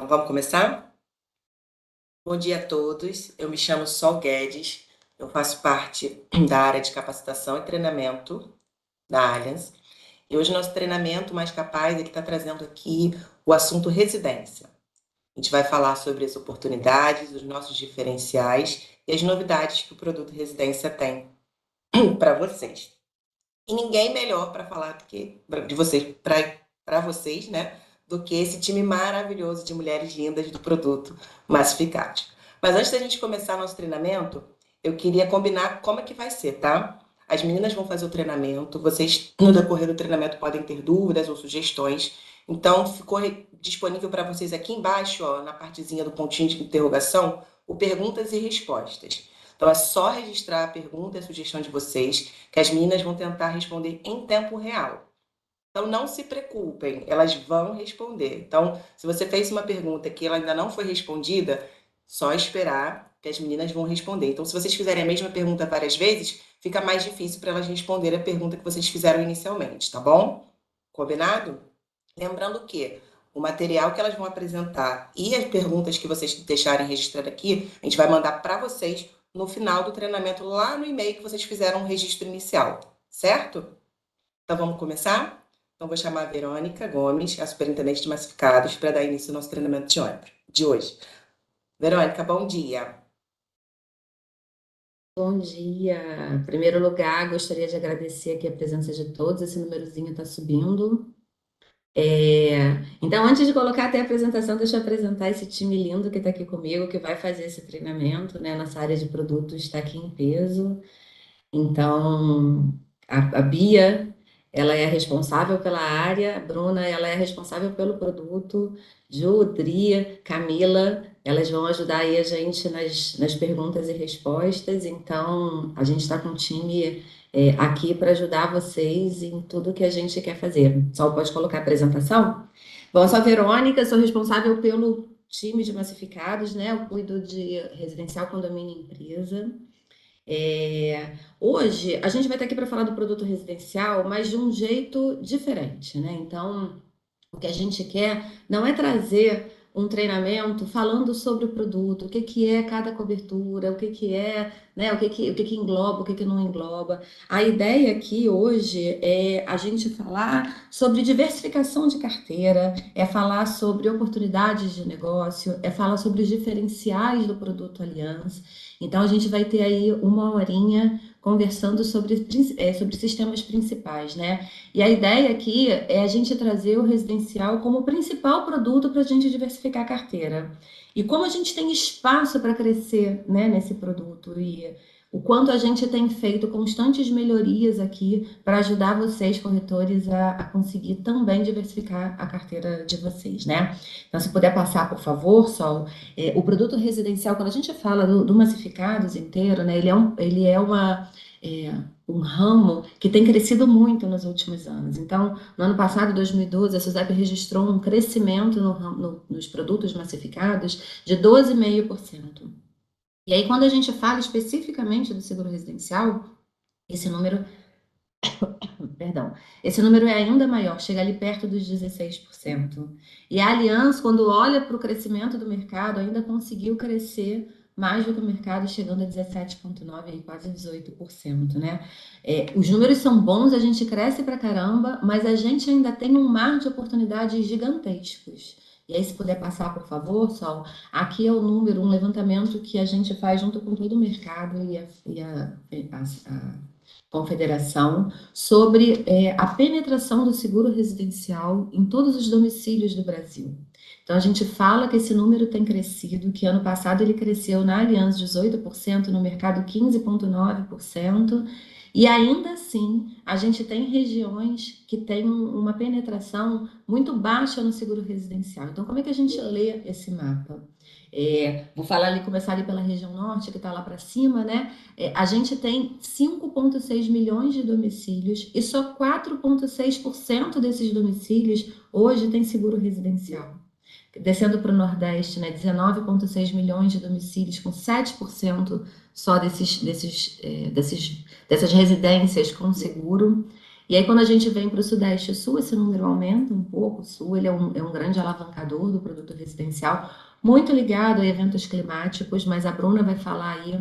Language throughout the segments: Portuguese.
Então, vamos começar? Bom dia a todos. Eu me chamo Sol Guedes. Eu faço parte da área de capacitação e treinamento da Allianz. E hoje nosso treinamento Mais Capaz, ele está trazendo aqui o assunto residência. A gente vai falar sobre as oportunidades, os nossos diferenciais e as novidades que o produto residência tem para vocês. E ninguém melhor para falar de vocês, para vocês, né, do que esse time maravilhoso de mulheres lindas do produto Massificados. Mas antes da gente começar nosso treinamento, eu queria combinar como é que vai ser, tá? As meninas vão fazer o treinamento, vocês no decorrer do treinamento podem ter dúvidas ou sugestões. Então, ficou disponível para vocês aqui embaixo, ó, na partezinha do pontinho de interrogação, o perguntas e respostas. Então, é só registrar a pergunta e a sugestão de vocês, que as meninas vão tentar responder em tempo real. Então, não se preocupem, elas vão responder. Então, se você fez uma pergunta que ela ainda não foi respondida, só esperar que as meninas vão responder. Então, se vocês fizerem a mesma pergunta várias vezes, fica mais difícil para elas responderem a pergunta que vocês fizeram inicialmente, tá bom? Combinado? Lembrando que o material que elas vão apresentar e as perguntas que vocês deixarem registrado aqui, a gente vai mandar para vocês no final do treinamento, lá no e-mail que vocês fizeram o registro inicial, certo? Então, vamos começar? Então, vou chamar a Verônica Gomes, a superintendente de massificados, para dar início ao nosso treinamento de hoje. Verônica, bom dia. Bom dia. Em primeiro lugar, gostaria de agradecer aqui a presença de todos. Esse númerozinho está subindo. Então, antes de colocar até a apresentação, deixa eu apresentar esse time lindo que está aqui comigo, que vai fazer esse treinamento, né? Nossa área de produtos está aqui em peso. Então, a Bia, ela é responsável pela área, a Bruna, ela é responsável pelo produto, Ju, Dri, Camila, elas vão ajudar aí a gente nas perguntas e respostas. Então, a gente está com um time aqui para ajudar vocês em tudo que a gente quer fazer. Só pode colocar a apresentação? Bom, eu sou a Verônica, sou responsável pelo time de massificados, né? Eu cuido de residencial, condomínio e empresa. Hoje a gente vai estar aqui para falar do produto residencial, mas de um jeito diferente, né? Então, o que a gente quer não é trazer um treinamento falando sobre o produto, o que que é cada cobertura, o que que é, né, o que que engloba, o que que não engloba. A ideia aqui hoje é a gente falar sobre diversificação de carteira, é falar sobre oportunidades de negócio, é falar sobre os diferenciais do produto Allianz. Então a gente vai ter aí uma horinha conversando sobre sistemas principais, né? E a ideia aqui é a gente trazer o residencial como o principal produto para a gente diversificar a carteira. E como a gente tem espaço para crescer, né, nesse produto e o quanto a gente tem feito constantes melhorias aqui para ajudar vocês, corretores, a conseguir também diversificar a carteira de vocês, né? Então, se puder passar, por favor, Sol, o produto residencial, quando a gente fala do massificados inteiro, né, um ramo que tem crescido muito nos últimos anos. Então, no ano passado, 2012, a SUSEP registrou um crescimento nos produtos massificados de 12,5%. E aí, quando a gente fala especificamente do seguro residencial, esse número, perdão, esse número é ainda maior, chega ali perto dos 16%. E a Allianz, quando olha para o crescimento do mercado, ainda conseguiu crescer mais do que o mercado, chegando a 17,9%, quase 18%, né? Os números são bons, a gente cresce pra caramba, mas a gente ainda tem um mar de oportunidades gigantescos. E aí, se puder passar, por favor, Sol, aqui é o número, um levantamento que a gente faz junto com todo o mercado e a confederação sobre a penetração do seguro residencial em todos os domicílios do Brasil. Então, a gente fala que esse número tem crescido, que ano passado ele cresceu na Allianz 18%, no mercado 15,9%, e ainda assim, a gente tem regiões que têm uma penetração muito baixa no seguro residencial. Então, como é que a gente lê esse mapa? Vou falar ali, começar ali pela região norte, que está lá para cima, né? A gente tem 5,6 milhões de domicílios e só 4,6% desses domicílios hoje tem seguro residencial. Descendo para o Nordeste, né, 19,6 milhões de domicílios, com 7% só dessas residências com seguro. E aí, quando a gente vem para o Sudeste e Sul, esse número aumenta um pouco. O Sul ele é um grande alavancador do produto residencial, muito ligado a eventos climáticos, mas a Bruna vai falar aí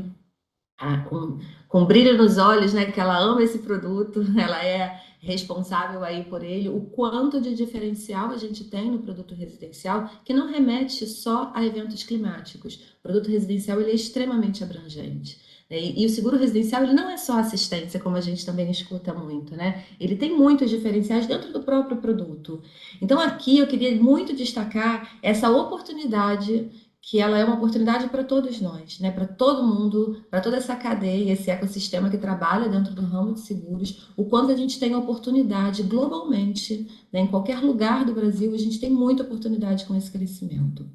com brilho nos olhos, né, que ela ama esse produto, ela é responsável aí por ele, o quanto de diferencial a gente tem no produto residencial, que não remete só a eventos climáticos. O produto residencial ele é extremamente abrangente. Né? E o seguro residencial ele não é só assistência, como a gente também escuta muito, né? Ele tem muitos diferenciais dentro do próprio produto. Então aqui eu queria muito destacar essa oportunidade que ela é uma oportunidade para todos nós, né? Para todo mundo, para toda essa cadeia, esse ecossistema que trabalha dentro do ramo de seguros, o quanto a gente tem oportunidade globalmente, né? Em qualquer lugar do Brasil, a gente tem muita oportunidade com esse crescimento.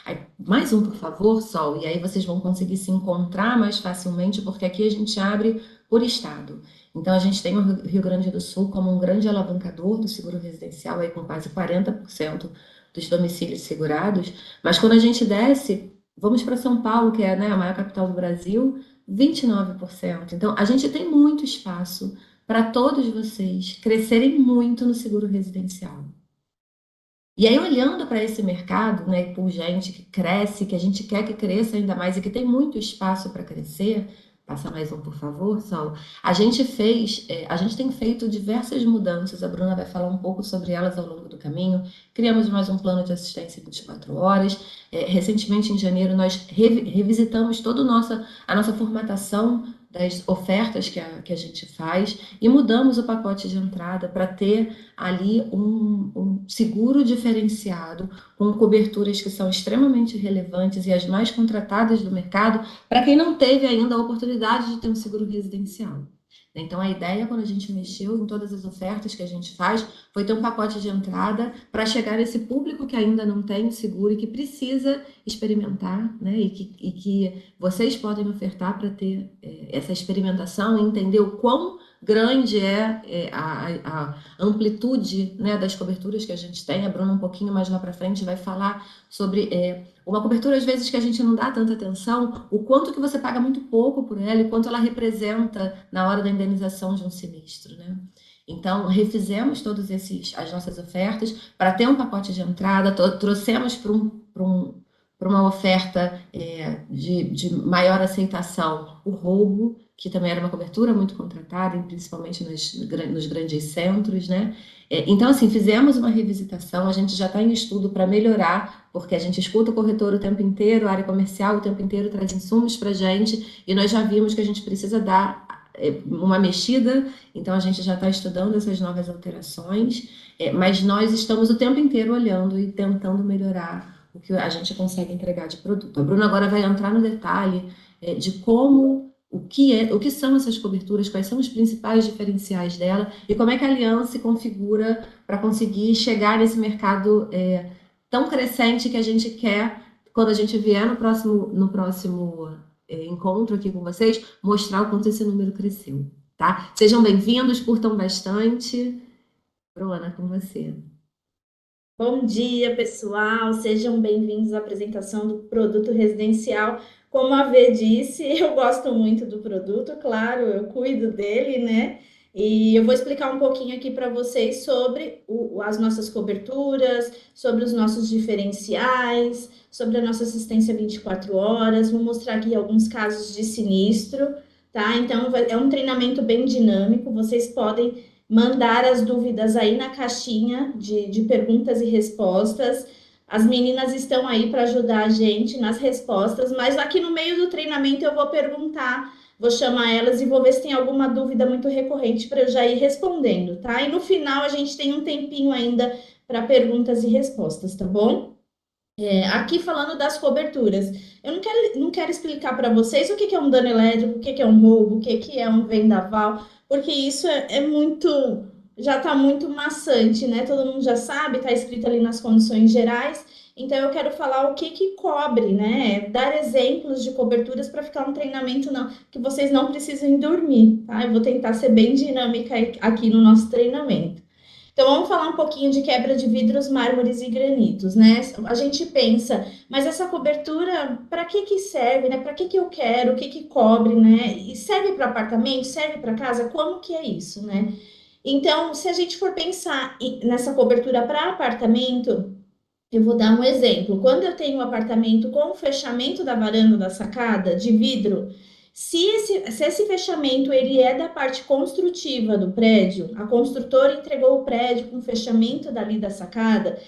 Aí, mais um, por favor, Sol, e aí vocês vão conseguir se encontrar mais facilmente, porque aqui a gente abre por estado. Então, a gente tem o Rio Grande do Sul como um grande alavancador do seguro residencial, aí com quase 40% dos domicílios segurados, mas quando a gente desce, vamos para São Paulo, que é, né, a maior capital do Brasil, 29%. Então, a gente tem muito espaço para todos vocês crescerem muito no seguro residencial. E aí, olhando para esse mercado, né, por gente que cresce, que a gente quer que cresça ainda mais e que tem muito espaço para crescer, passa mais um, por favor, Sol. A gente tem feito diversas mudanças, a Bruna vai falar um pouco sobre elas ao longo do caminho. Criamos mais um plano de assistência 24 horas. Recentemente, em janeiro, nós revisitamos toda a nossa formatação das ofertas que a gente faz e mudamos o pacote de entrada para ter ali um seguro diferenciado, com coberturas que são extremamente relevantes e as mais contratadas do mercado, para quem não teve ainda a oportunidade de ter um seguro residencial. Então, a ideia, quando a gente mexeu em todas as ofertas que a gente faz, foi ter um pacote de entrada para chegar nesse público que ainda não tem o seguro e que precisa experimentar, né? E que vocês podem ofertar para ter essa experimentação e entender o quão grande a amplitude, né, das coberturas que a gente tem. A Bruna, um pouquinho mais lá para frente, vai falar sobre uma cobertura, às vezes, que a gente não dá tanta atenção, o quanto que você paga muito pouco por ela e quanto ela representa na hora da indenização de um sinistro, né? Então, refizemos todas as nossas ofertas para ter um pacote de entrada, trouxemos para uma oferta de maior aceitação o roubo, que também era uma cobertura muito contratada, principalmente nos grandes centros, né? Então, assim, fizemos uma revisitação, a gente já está em estudo para melhorar, porque a gente escuta o corretor o tempo inteiro, a área comercial o tempo inteiro traz insumos para a gente, e nós já vimos que a gente precisa dar uma mexida, então a gente já está estudando essas novas alterações, mas nós estamos o tempo inteiro olhando e tentando melhorar o que a gente consegue entregar de produto. A Bruna agora vai entrar no detalhe de o que são essas coberturas, quais são os principais diferenciais dela e como é que a Aliança se configura para conseguir chegar nesse mercado tão crescente que a gente quer quando a gente vier no próximo encontro aqui com vocês, mostrar o quanto esse número cresceu, tá? Sejam bem-vindos, curtam bastante. Bruna, com você. Bom dia, pessoal. Sejam bem-vindos à apresentação do produto residencial. Como a V disse, eu gosto muito do produto, claro, eu cuido dele, né? E eu vou explicar um pouquinho aqui para vocês sobre as nossas coberturas, sobre os nossos diferenciais, sobre a nossa assistência 24 horas. Vou mostrar aqui alguns casos de sinistro, tá? Então, é um treinamento bem dinâmico. Vocês podem mandar as dúvidas aí na caixinha de perguntas e respostas. As meninas estão aí para ajudar a gente nas respostas, mas aqui no meio do treinamento eu vou perguntar, vou chamar elas e vou ver se tem alguma dúvida muito recorrente para eu já ir respondendo, tá? E no final a gente tem um tempinho ainda para perguntas e respostas, tá bom? Aqui falando das coberturas, eu não quero explicar para vocês o que que é um dano elétrico, o que que é um roubo, o que que é um vendaval, porque isso é muito, já está muito maçante, né? Todo mundo já sabe, está escrito ali nas condições gerais. Então eu quero falar o que que cobre, né? Dar exemplos de coberturas para ficar um treinamento que vocês não precisem dormir, tá? Eu vou tentar ser bem dinâmica aqui no nosso treinamento. Então, vamos falar um pouquinho de quebra de vidros, mármores e granitos, né? A gente pensa, mas essa cobertura, para que que serve, né? Para que que eu quero, o que que cobre, né? E serve para apartamento, serve para casa? Como que é isso, né? Então, se a gente for pensar nessa cobertura para apartamento, eu vou dar um exemplo. Quando eu tenho um apartamento com o fechamento da varanda da sacada de vidro, se esse fechamento ele é da parte construtiva do prédio, a construtora entregou o prédio com o fechamento dali da sacada,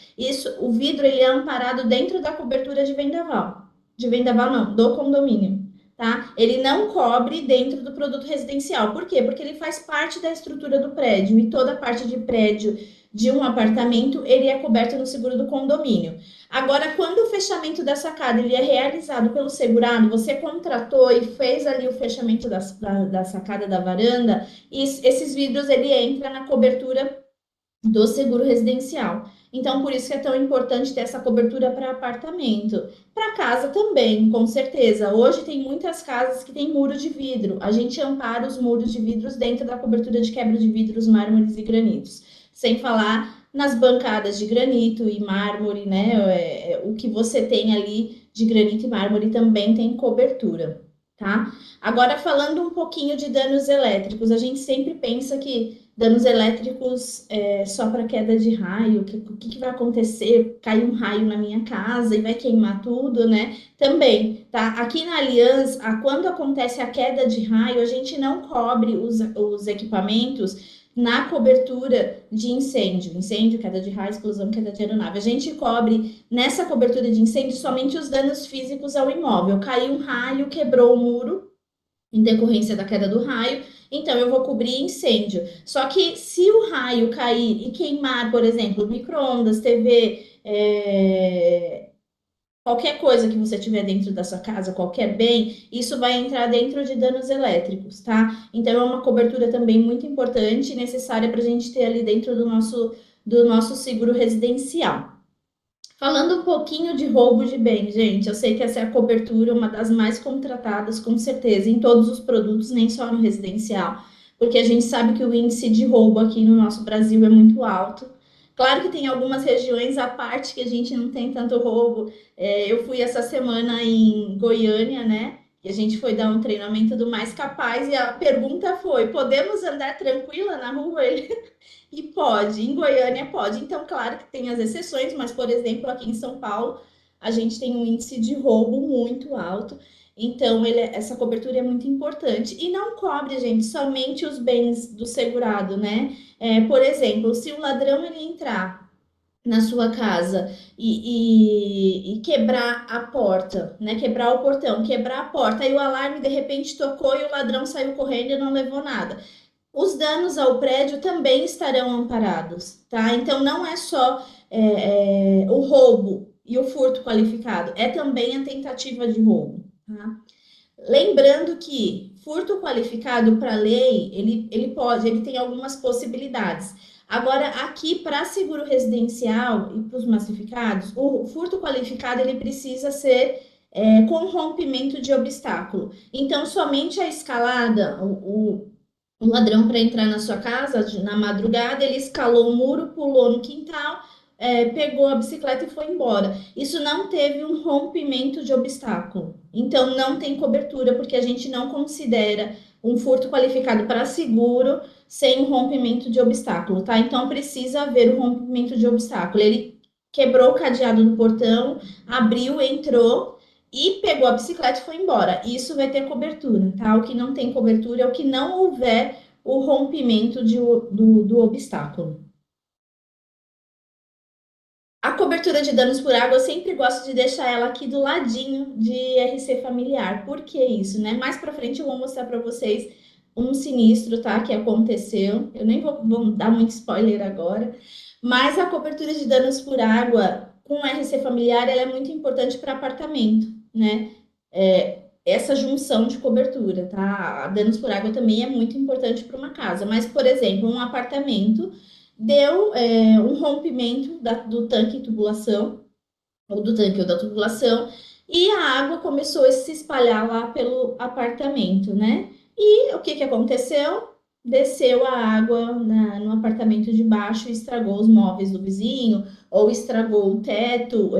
o vidro ele é amparado dentro da cobertura de vendaval. De vendaval não, do condomínio, tá? Ele não cobre dentro do produto residencial. Por quê? Porque ele faz parte da estrutura do prédio e toda a parte de prédio de um apartamento, ele é coberto no seguro do condomínio. Agora, quando o fechamento da sacada ele é realizado pelo segurado, você contratou e fez ali o fechamento da sacada da varanda, esses vidros ele entra na cobertura do seguro residencial. Então, por isso que é tão importante ter essa cobertura para apartamento. Para casa também, com certeza. Hoje tem muitas casas que têm muro de vidro. A gente ampara os muros de vidros dentro da cobertura de quebra de vidros, mármores e granitos. Sem falar nas bancadas de granito e mármore, né? O que você tem ali de granito e mármore também tem cobertura, tá? Agora, falando um pouquinho de danos elétricos, a gente sempre pensa que danos elétricos só para queda de raio, o que vai acontecer? Cai um raio na minha casa e vai queimar tudo, né? Também, tá? Aqui na Aliança, quando acontece a queda de raio, a gente não cobre os equipamentos na cobertura de incêndio, queda de raio, explosão, queda de aeronave. A gente cobre nessa cobertura de incêndio somente os danos físicos ao imóvel. Caiu um raio, quebrou o muro em decorrência da queda do raio, então eu vou cobrir incêndio. Só que se o raio cair e queimar, por exemplo, micro-ondas, TV, qualquer coisa que você tiver dentro da sua casa, qualquer bem, isso vai entrar dentro de danos elétricos, tá? Então é uma cobertura também muito importante e necessária para a gente ter ali dentro do nosso seguro residencial. Falando um pouquinho de roubo de bens, gente, eu sei que essa é a cobertura, uma das mais contratadas, com certeza, em todos os produtos, nem só no residencial, porque a gente sabe que o índice de roubo aqui no nosso Brasil é muito alto. Claro que tem algumas regiões à parte que a gente não tem tanto roubo. Eu fui essa semana em Goiânia, né? E a gente foi dar um treinamento do Mais Capaz e a pergunta foi: podemos andar tranquila na rua? E pode, em Goiânia pode. Então, claro que tem as exceções, mas, por exemplo, aqui em São Paulo, a gente tem um índice de roubo muito alto. Então, essa cobertura é muito importante. E não cobre, gente, somente os bens do segurado, né? Por exemplo, se o ladrão ele entrar na sua casa e quebrar a porta, né? Quebrar o portão, quebrar a porta, aí o alarme de repente tocou e o ladrão saiu correndo e não levou nada. Os danos ao prédio também estarão amparados, tá? Então não é só o roubo e o furto qualificado, é também a tentativa de roubo, tá? Lembrando que furto qualificado para a lei, ele tem algumas possibilidades. Agora, aqui para seguro residencial e para os massificados, o furto qualificado ele precisa ser com rompimento de obstáculo. Então, somente a escalada, um ladrão para entrar na sua casa na madrugada, ele escalou o muro, pulou no quintal, pegou a bicicleta e foi embora. Isso não teve um rompimento de obstáculo. Então, não tem cobertura, porque a gente não considera um furto qualificado para seguro sem um rompimento de obstáculo, tá? Então, precisa haver o rompimento de obstáculo. Ele quebrou o cadeado do portão, abriu, entrou e pegou a bicicleta e foi embora. Isso vai ter cobertura, tá? O que não tem cobertura é o que não houver o rompimento do obstáculo. A cobertura de danos por água, eu sempre gosto de deixar ela aqui do ladinho de RC familiar. Por que isso, né? Mais para frente eu vou mostrar para vocês um sinistro, tá? Que aconteceu. Eu nem vou dar muito spoiler agora. Mas a cobertura de danos por água com RC familiar, ela é muito importante para apartamento, né? Essa junção de cobertura, tá? A danos por água também é muito importante para uma casa. Mas, por exemplo, um apartamento deu um rompimento do tanque de tubulação, ou do tanque ou da tubulação, e a água começou a se espalhar lá pelo apartamento, né? E o que aconteceu? desceu a água no apartamento de baixo e estragou os móveis do vizinho, ou estragou o teto,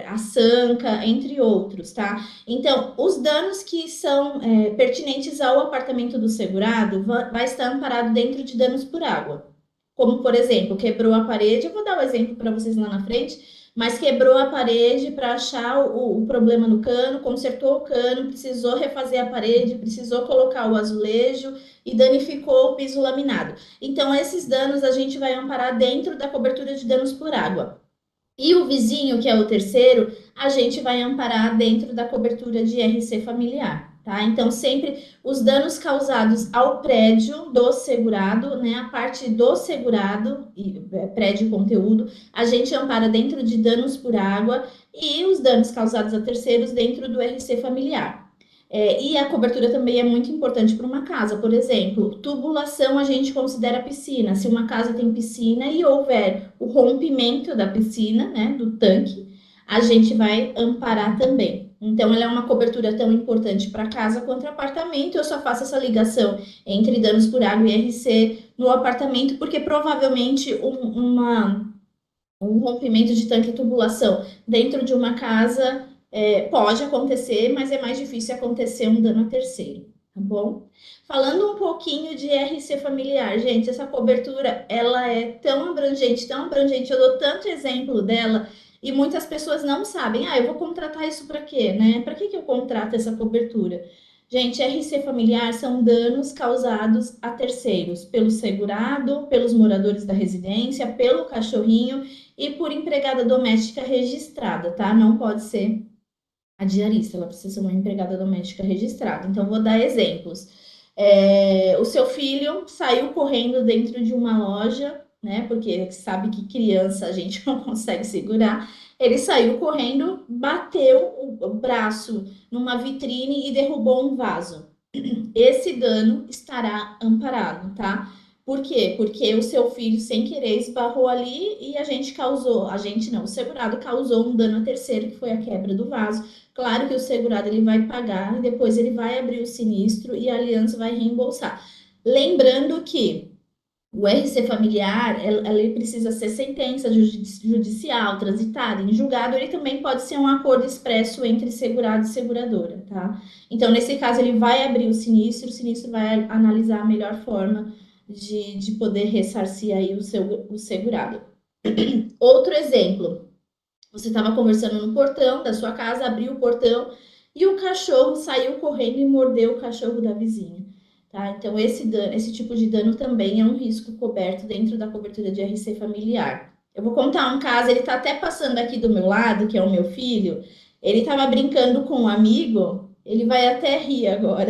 a sanca, entre outros, tá? Então, os danos que são pertinentes ao apartamento do segurado vai estar amparado dentro de danos por água. Como, por exemplo, quebrou a parede, eu vou dar o exemplo para vocês lá na frente, mas quebrou a parede para achar o problema no cano, consertou o cano, precisou refazer a parede, precisou colocar o azulejo e danificou o piso laminado. Então, esses danos a gente vai amparar dentro da cobertura de danos por água. E o vizinho, que é o terceiro, a gente vai amparar dentro da cobertura de RC familiar, tá? Então, sempre os danos causados ao prédio do segurado, né? A parte do segurado, prédio conteúdo, a gente ampara dentro de danos por água e os danos causados a terceiros dentro do RC familiar. E a cobertura também é muito importante para uma casa. Por exemplo, tubulação a gente considera piscina. Se uma casa tem piscina e houver o rompimento da piscina, né, do tanque, a gente vai amparar também. Então, ela é uma cobertura tão importante para casa quanto apartamento. Eu só faço essa ligação entre danos por água e RC no apartamento, porque provavelmente um rompimento de tanque e tubulação dentro de uma casa pode acontecer, mas é mais difícil acontecer um dano a terceiro, tá bom? Falando um pouquinho de RC familiar, gente, essa cobertura, ela é tão abrangente, eu dou tanto exemplo dela, e muitas pessoas não sabem, eu vou contratar isso para quê, né? Para que eu contrato essa cobertura? Gente, RC familiar são danos causados a terceiros, pelo segurado, pelos moradores da residência, pelo cachorrinho e por empregada doméstica registrada, tá? Não pode ser a diarista, ela precisa ser uma empregada doméstica registrada. Então, vou dar exemplos. O seu filho saiu correndo dentro de uma loja, né? Porque sabe que criança a gente não consegue segurar. Ele saiu correndo, bateu o braço numa vitrine e derrubou um vaso. Esse dano estará amparado, tá? Por quê? Porque o seu filho, sem querer, esbarrou ali e o segurado causou um dano a terceiro, que foi a quebra do vaso. Claro que o segurado ele vai pagar e depois ele vai abrir o sinistro e a Aliança vai reembolsar. Lembrando que o RC familiar, ele precisa ser sentença judicial, transitada em julgado, ele também pode ser um acordo expresso entre segurado e seguradora, tá? Então, nesse caso, ele vai abrir o sinistro vai analisar a melhor forma de poder ressarcir aí o segurado. Outro exemplo, você estava conversando no portão da sua casa, abriu o portão e o cachorro saiu correndo e mordeu o cachorro da vizinha. Tá? Então, esse tipo de dano também é um risco coberto dentro da cobertura de RC familiar. Eu vou contar um caso, ele está até passando aqui do meu lado, que é o meu filho. Ele estava brincando com um amigo, ele vai até rir agora.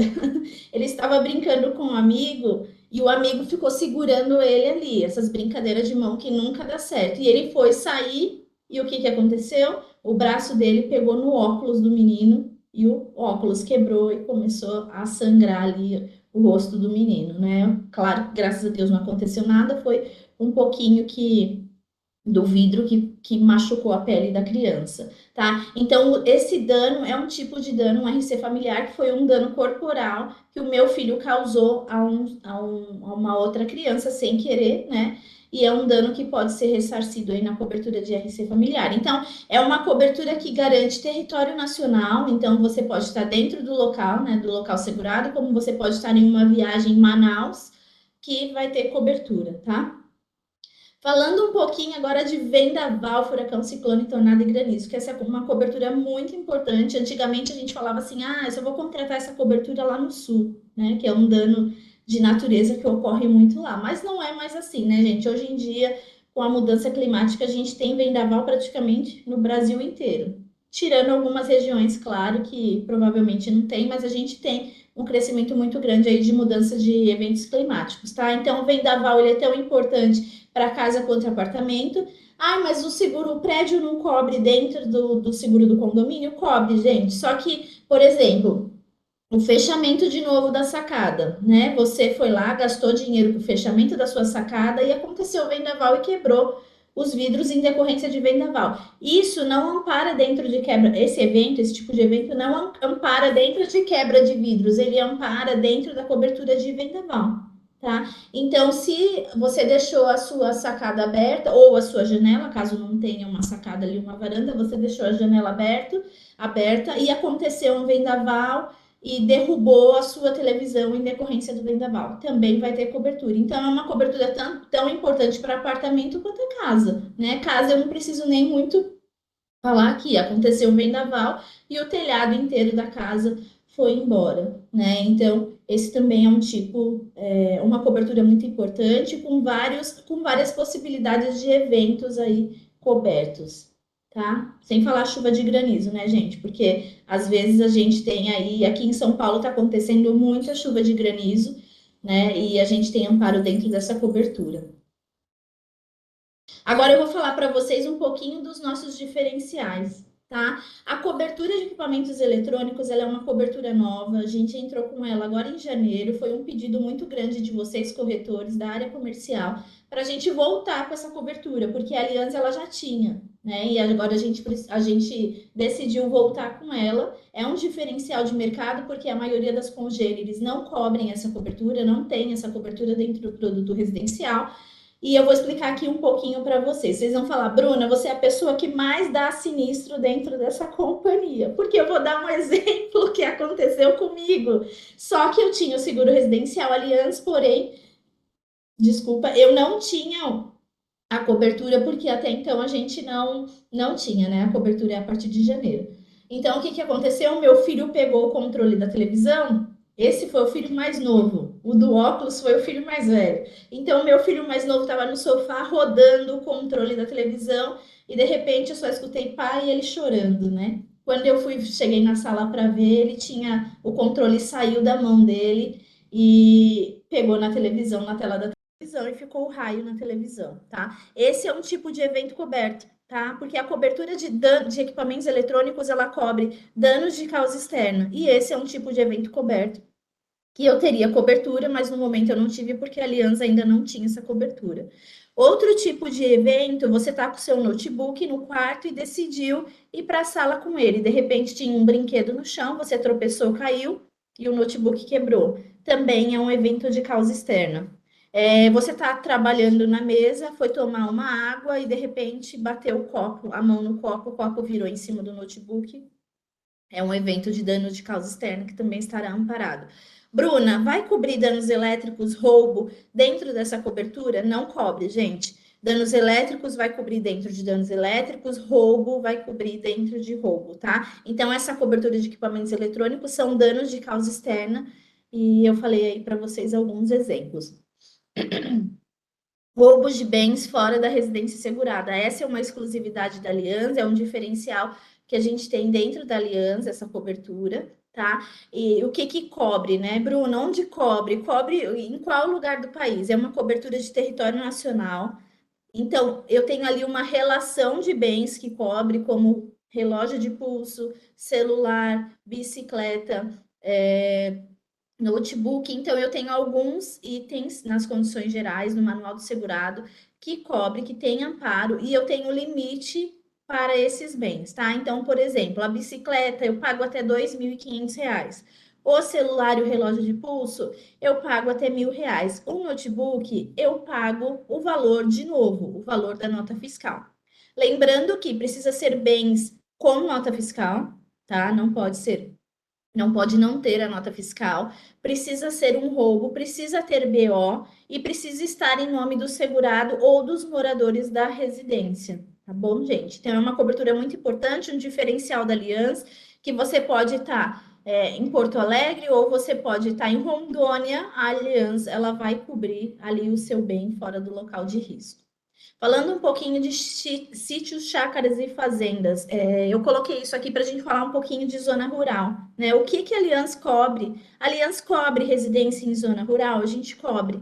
Ele estava brincando com um amigo e o amigo ficou segurando ele ali, essas brincadeiras de mão que nunca dá certo. E ele foi sair e o que aconteceu? O braço dele pegou no óculos do menino e o óculos quebrou e começou a sangrar ali o rosto do menino, né? Claro que graças a Deus não aconteceu nada, foi um pouquinho do vidro que machucou a pele da criança, tá? Então, esse dano é um tipo de dano, um RC familiar, que foi um dano corporal que o meu filho causou a uma outra criança sem querer, né? E é um dano que pode ser ressarcido aí na cobertura de RC familiar. Então, é uma cobertura que garante território nacional, então você pode estar dentro do local, né, do local segurado, como você pode estar em uma viagem em Manaus, que vai ter cobertura, tá? Falando um pouquinho agora de vendaval, furacão, ciclone, tornado e granizo, que essa é uma cobertura muito importante. Antigamente a gente falava assim, eu só vou contratar essa cobertura lá no sul, né? Que é um dano de natureza que ocorre muito lá. Mas não é mais assim, né, gente? Hoje em dia, com a mudança climática, a gente tem vendaval praticamente no Brasil inteiro. Tirando algumas regiões, claro, que provavelmente não tem, mas a gente tem um crescimento muito grande aí de mudança de eventos climáticos, tá? Então, o vendaval, ele é tão importante para casa quanto apartamento. Mas o prédio não cobre dentro do seguro do condomínio? Cobre, gente. Só que, por exemplo, o fechamento de novo da sacada, né? Você foi lá, gastou dinheiro para o fechamento da sua sacada e aconteceu o vendaval e quebrou os vidros em decorrência de vendaval. Isso não ampara dentro de quebra, esse tipo de evento não ampara dentro de quebra de vidros, ele ampara dentro da cobertura de vendaval. tá? Então, se você deixou a sua sacada aberta ou a sua janela, caso não tenha uma sacada ali, uma varanda, você deixou a janela aberta e aconteceu um vendaval e derrubou a sua televisão em decorrência do vendaval. Também vai ter cobertura. Então, é uma cobertura tão importante para apartamento quanto a casa, né? Casa eu não preciso nem muito falar que aconteceu um vendaval e o telhado inteiro da casa foi embora, né? Então, esse também é um tipo, uma cobertura muito importante, com várias possibilidades de eventos aí cobertos, tá? Sem falar chuva de granizo, né, gente? Porque às vezes a gente tem aí, aqui em São Paulo está acontecendo muita chuva de granizo, né? E a gente tem amparo dentro dessa cobertura. Agora eu vou falar para vocês um pouquinho dos nossos diferenciais, tá? A cobertura de equipamentos eletrônicos, ela é uma cobertura nova, a gente entrou com ela agora em janeiro, foi um pedido muito grande de vocês, corretores da área comercial, para a gente voltar com essa cobertura, porque a Aliança ela já tinha, né? E agora a gente decidiu voltar com ela. É um diferencial de mercado, porque a maioria das congêneres não cobrem essa cobertura, não tem essa cobertura dentro do produto residencial. E eu vou explicar aqui um pouquinho para vocês. Vocês vão falar, Bruna, você é a pessoa que mais dá sinistro dentro dessa companhia. Porque eu vou dar um exemplo que aconteceu comigo. Só que eu tinha o seguro residencial Allianz, porém, desculpa, eu não tinha a cobertura, porque até então a gente não tinha, né? A cobertura é a partir de janeiro. Então, o que aconteceu? Meu filho pegou o controle da televisão. Esse foi o filho mais novo. O do óculos foi o filho mais velho. Então, meu filho mais novo estava no sofá rodando o controle da televisão e de repente eu só escutei pai e ele chorando, né? Quando eu cheguei na sala para ver, ele tinha o controle saiu da mão dele e pegou na televisão, na tela da televisão e ficou o raio na televisão, tá? Esse é um tipo de evento coberto, tá? Porque a cobertura de equipamentos eletrônicos, ela cobre danos de causa externa. E esse é um tipo de evento coberto que eu teria cobertura, mas no momento eu não tive porque a Aliança ainda não tinha essa cobertura. Outro tipo de evento, você tá com o seu notebook no quarto e decidiu ir para a sala com ele. De repente tinha um brinquedo no chão, você tropeçou, caiu e o notebook quebrou. Também é um evento de causa externa. Você está trabalhando na mesa, foi tomar uma água e de repente bateu o copo, a mão no copo, o copo virou em cima do notebook. É um evento de dano de causa externa que também estará amparado. Bruna, vai cobrir danos elétricos, roubo dentro dessa cobertura? Não cobre, gente. Danos elétricos vai cobrir dentro de danos elétricos, roubo vai cobrir dentro de roubo, tá? Então, essa cobertura de equipamentos eletrônicos são danos de causa externa e eu falei aí para vocês alguns exemplos. Roubos de bens fora da residência segurada. Essa é uma exclusividade da Aliança, é um diferencial que a gente tem dentro da Aliança, essa cobertura, tá? E o que cobre, né, Bruno? Onde cobre? Cobre em qual lugar do país? É uma cobertura de território nacional. Então, eu tenho ali uma relação de bens que cobre, como relógio de pulso, celular, bicicleta, notebook. Então, eu tenho alguns itens nas condições gerais, no manual do segurado, que cobre, que tem amparo, e eu tenho limite para esses bens, tá? Então, por exemplo, a bicicleta eu pago até R$ 2.500. O celular e o relógio de pulso, eu pago até R$ 1.000. O notebook, eu pago o valor de novo, o valor da nota fiscal. Lembrando que precisa ser bens com nota fiscal, tá? Não pode não ter a nota fiscal, precisa ser um roubo, precisa ter BO e precisa estar em nome do segurado ou dos moradores da residência, tá bom, gente? Então, é uma cobertura muito importante, um diferencial da Aliança, que você pode estar em Porto Alegre ou você pode estar em Rondônia, a Aliança, ela vai cobrir ali o seu bem fora do local de risco. Falando um pouquinho de sítios, chácaras e fazendas, eu coloquei isso aqui para a gente falar um pouquinho de zona rural, né? O que a Aliança cobre? A Aliança cobre residência em zona rural? A gente cobre.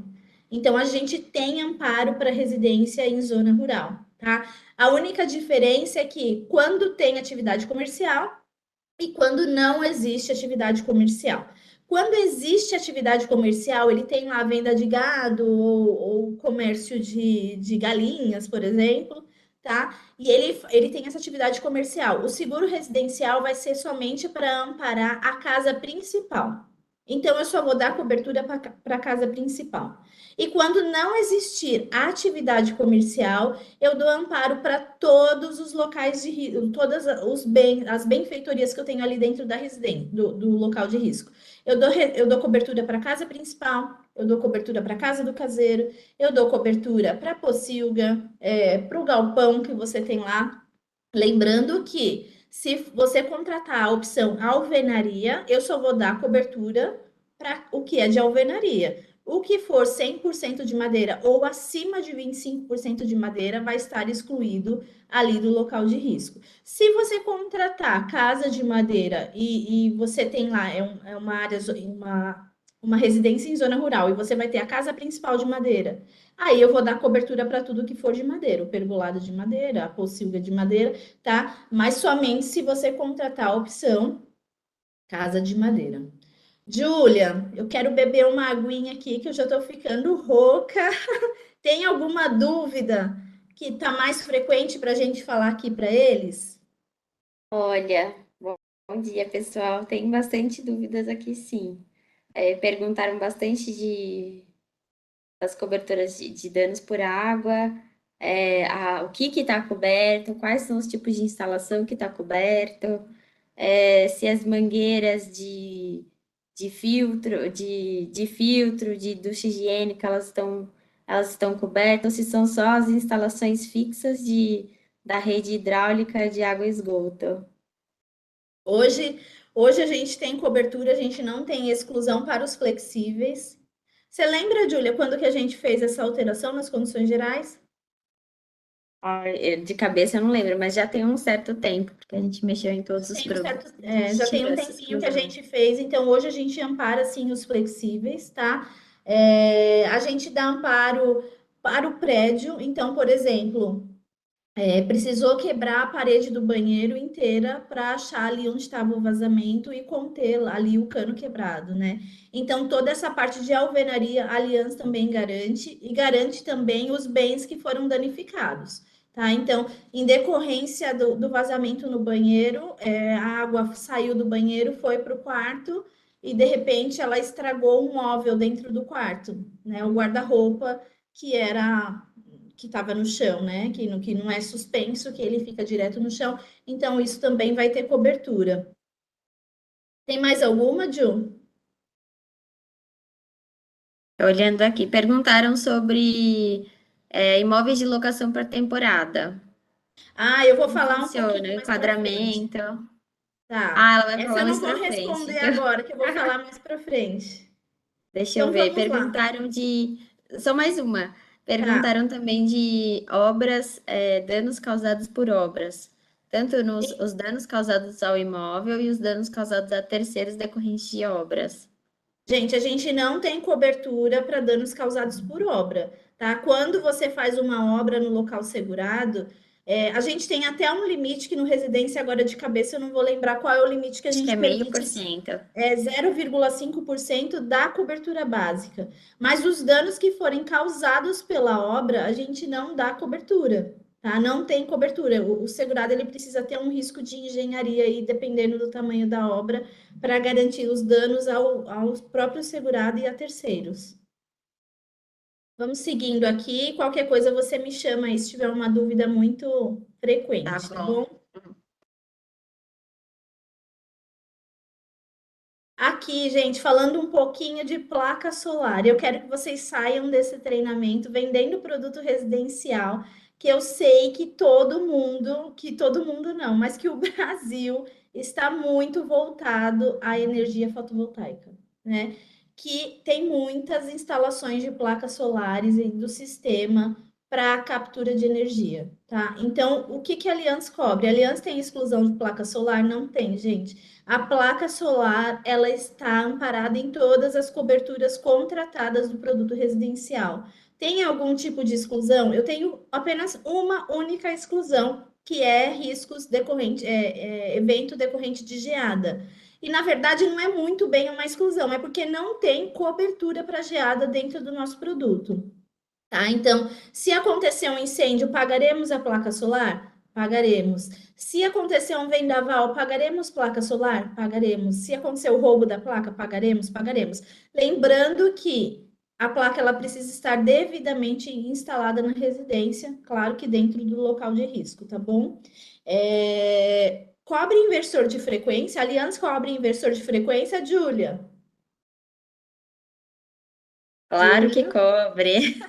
Então, a gente tem amparo para residência em zona rural, tá? A única diferença é que quando tem atividade comercial e quando não existe atividade comercial. Quando existe atividade comercial, ele tem lá a venda de gado ou comércio de galinhas, por exemplo, tá? E ele tem essa atividade comercial. O seguro residencial vai ser somente para amparar a casa principal, Então, eu só vou dar cobertura para a casa principal. E quando não existir atividade comercial, eu dou amparo para todos os locais de risco, todas as benfeitorias que eu tenho ali dentro da residência, do local de risco. Eu dou cobertura para a casa principal, eu dou cobertura para a casa do caseiro, eu dou cobertura para a pocilga, para o galpão que você tem lá. Lembrando que se você contratar a opção alvenaria, eu só vou dar cobertura para o que é de alvenaria. O que for 100% de madeira ou acima de 25% de madeira vai estar excluído ali do local de risco. Se você contratar casa de madeira e você tem lá, é uma área, uma residência em zona rural, e você vai ter a casa principal de madeira, aí eu vou dar cobertura para tudo que for de madeira, o pergolado de madeira, a pocilga de madeira, tá? Mas somente se você contratar a opção casa de madeira. Júlia, eu quero beber uma aguinha aqui que eu já estou ficando rouca. Tem alguma dúvida que está mais frequente para a gente falar aqui para eles? Olha, bom dia, pessoal. Tem bastante dúvidas aqui, sim. Perguntaram bastante das coberturas de danos por água, o que está coberto, quais são os tipos de instalação que está coberto, se as mangueiras de filtro, de ducha higiênica, elas estão cobertas, ou se são só as instalações fixas da rede hidráulica de água e esgoto. Hoje, hoje a gente tem cobertura, a gente não tem exclusão para os flexíveis. Você lembra, Júlia, quando que a gente fez essa alteração nas condições gerais? De cabeça eu não lembro, mas já tem um certo tempo, porque a gente mexeu em todos os produtos. Já tem um tempinho que a gente fez, então hoje a gente ampara sim os flexíveis, tá? A gente dá amparo para o prédio, então, por exemplo, precisou quebrar a parede do banheiro inteira para achar ali onde estava o vazamento e conter ali o cano quebrado, né? Então, toda essa parte de alvenaria, a Aliança também garante, e garante também os bens que foram danificados. Tá? Então, em decorrência do vazamento no banheiro, a água saiu do banheiro, foi para o quarto e de repente ela estragou um móvel dentro do quarto, né? O guarda-roupa que estava no chão, né? Que não é suspenso, que ele fica direto no chão. Então, isso também vai ter cobertura. Tem mais alguma, Ju? Olhando aqui, perguntaram sobre imóveis de locação por temporada. Eu vou Como falar um funciona? pouquinho mais para frente. Enquadramento. Tá. Ela vai Essa falar eu não mais vou pra frente. responder agora, que eu vou falar mais para frente. Deixa eu Então, ver. vamos lá. Perguntaram de. Só mais uma. Tá. Perguntaram também de obras, danos causados por obras. Tanto os danos causados ao imóvel e os danos causados a terceiros decorrentes de obras. Gente, a gente não tem cobertura para danos causados por obra, tá? Quando você faz uma obra no local segurado, a gente tem até um limite que no residência, agora de cabeça, eu não vou lembrar qual é o limite que a Acho que gente é meio por permite. cento. 0,5% da cobertura básica. Mas os danos que forem causados pela obra, a gente não dá cobertura, tá? Não tem cobertura. O segurado ele precisa ter um risco de engenharia aí, dependendo do tamanho da obra, para garantir os danos ao próprio segurado e a terceiros. Vamos seguindo aqui. Qualquer coisa você me chama aí se tiver uma dúvida muito frequente, tá bom? Aqui, gente, falando um pouquinho de placa solar, eu quero que vocês saiam desse treinamento vendendo produto residencial, que eu sei que todo mundo não, mas que o Brasil está muito voltado à energia fotovoltaica, né? Que tem muitas instalações de placas solares e do sistema para captura de energia, tá? Então, o que a Aliança cobre? A Aliança tem exclusão de placa solar? Não tem, gente. A placa solar, ela está amparada em todas as coberturas contratadas do produto residencial. Tem algum tipo de exclusão? Eu tenho apenas uma única exclusão, que é riscos decorrente, evento decorrente de geada. E na verdade não é muito bem uma exclusão, é porque não tem cobertura para geada dentro do nosso produto. Tá? Então, se acontecer um incêndio, pagaremos a placa solar? Pagaremos. Se acontecer um vendaval, pagaremos placa solar? Pagaremos. Se acontecer o roubo da placa, pagaremos? Pagaremos. Lembrando que a placa ela precisa estar devidamente instalada na residência, claro que dentro do local de risco, tá bom? Cobre inversor de frequência? A Aliança cobre inversor de frequência, Júlia? Claro que Júlia? cobre.